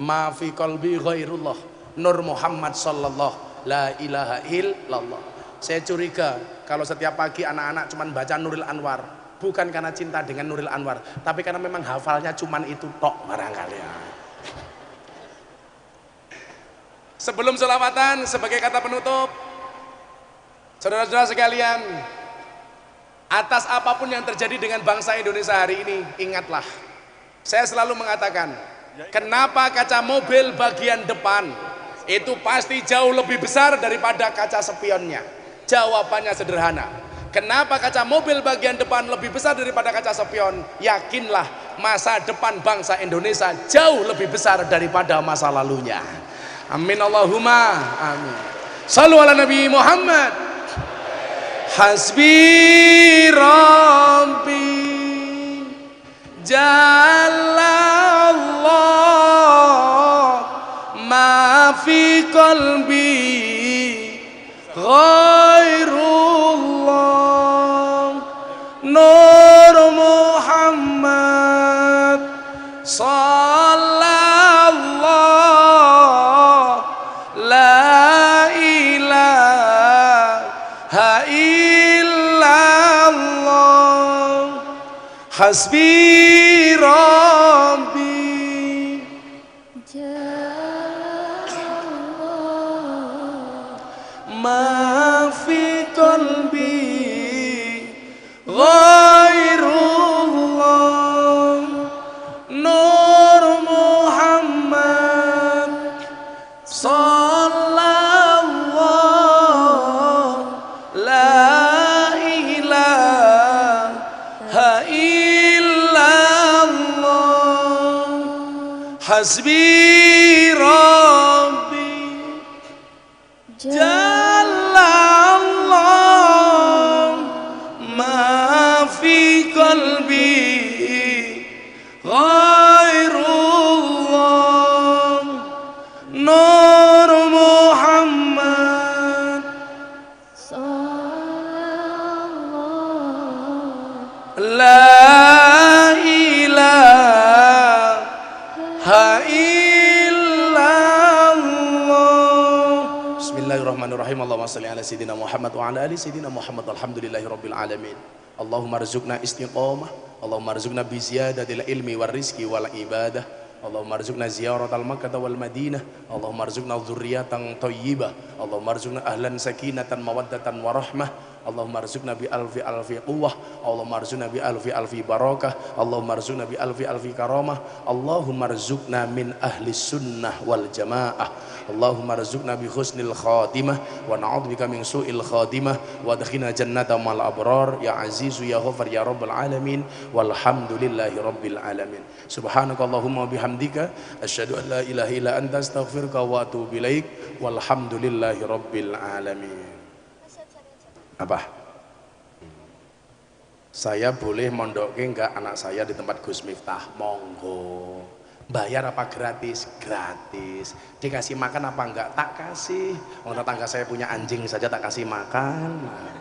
Speaker 10: ma fi qalbi ghairullah Nur Muhammad sallallahu la ilaha illallah. Saya curiga kalau setiap pagi anak-anak cuman baca Nuril Anwar, bukan karena cinta dengan Nuril Anwar, tapi karena memang hafalnya cuman itu tok barangkali ya. Sebelum sholawatan sebagai kata penutup, saudara-saudara sekalian, atas apapun yang terjadi dengan bangsa Indonesia hari ini, ingatlah, saya selalu mengatakan, kenapa kaca mobil bagian depan itu pasti jauh lebih besar daripada kaca spionnya? Jawabannya sederhana. Kenapa kaca mobil bagian depan lebih besar daripada kaca spion? Yakinlah masa depan bangsa Indonesia jauh lebih besar daripada masa lalunya. Amin Allahumma amin. Shallu ala Nabi Muhammad. Hasbi Rabbi Jallallah ma fi qalbi ghairullah Nur Muhammad sallallahu la ilaha
Speaker 1: Hasbi Rabbi ma fi qalbi ghairullah Nur Muhammad sallallahu la ilaha illallah hasbi Rabbi Jalla Allah ma fi qalbi ghairullah Nur Muhammad La ilaha illallah Bismillahirrahmanirrahim Allahumma salli ala Sayyidina Muhammad wa ala ali Sayyidina Muhammad Alhamdulillahi Rabbil Alamin Allahumma rizukna istiqamah Allahumma rizukna biziyadatil ilmi wal rizki wal ibadah Allahumma rizukna ziyaratal Makkah wal Madinah Allahumma rizukna dzurriyyatan thayyibah Allahumma rizukna ahlan sakinatan mawaddatan warahmah Allahumma rizukna bi alfi quwwah Allahumma rizukna bi alfi barakah Allahumma rizukna bi alfi karamah Allahumma rizukna min ahli sunnah wal jamaah Allahumma rizukna bi husnil khatimah wa na'udzubika min su'il khatimah wa adkhilna jannata mal abrar ya azizu ya ghafar ya rabbal alamin walhamdulillahi rabbil alamin subhanakallahumma bihamdika asyhadu an la ilaha illa anta astaghfiruka wa atubu ilaik walhamdulillahi rabbil alamin. Apa? Saya boleh mondoke enggak anak saya di tempat Gus Miftah? Monggo. Bayar apa gratis? Gratis. Dikasih makan apa enggak? Tak kasih. Orang tetangga saya punya anjing saja tak kasih makan. Nah,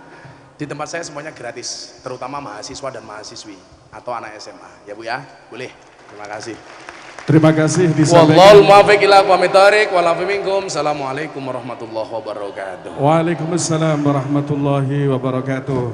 Speaker 1: di tempat saya semuanya gratis, terutama mahasiswa dan mahasiswi atau anak SMA. Ya Bu ya, boleh. Terima kasih.
Speaker 2: Terima kasih
Speaker 1: Wallahul muwaffiq ila aqwamit thoriq wal afu minkum. Assalamualaikum warahmatullahi wabarakatuh.
Speaker 2: Waalaikumsalam warahmatullahi wabarakatuh.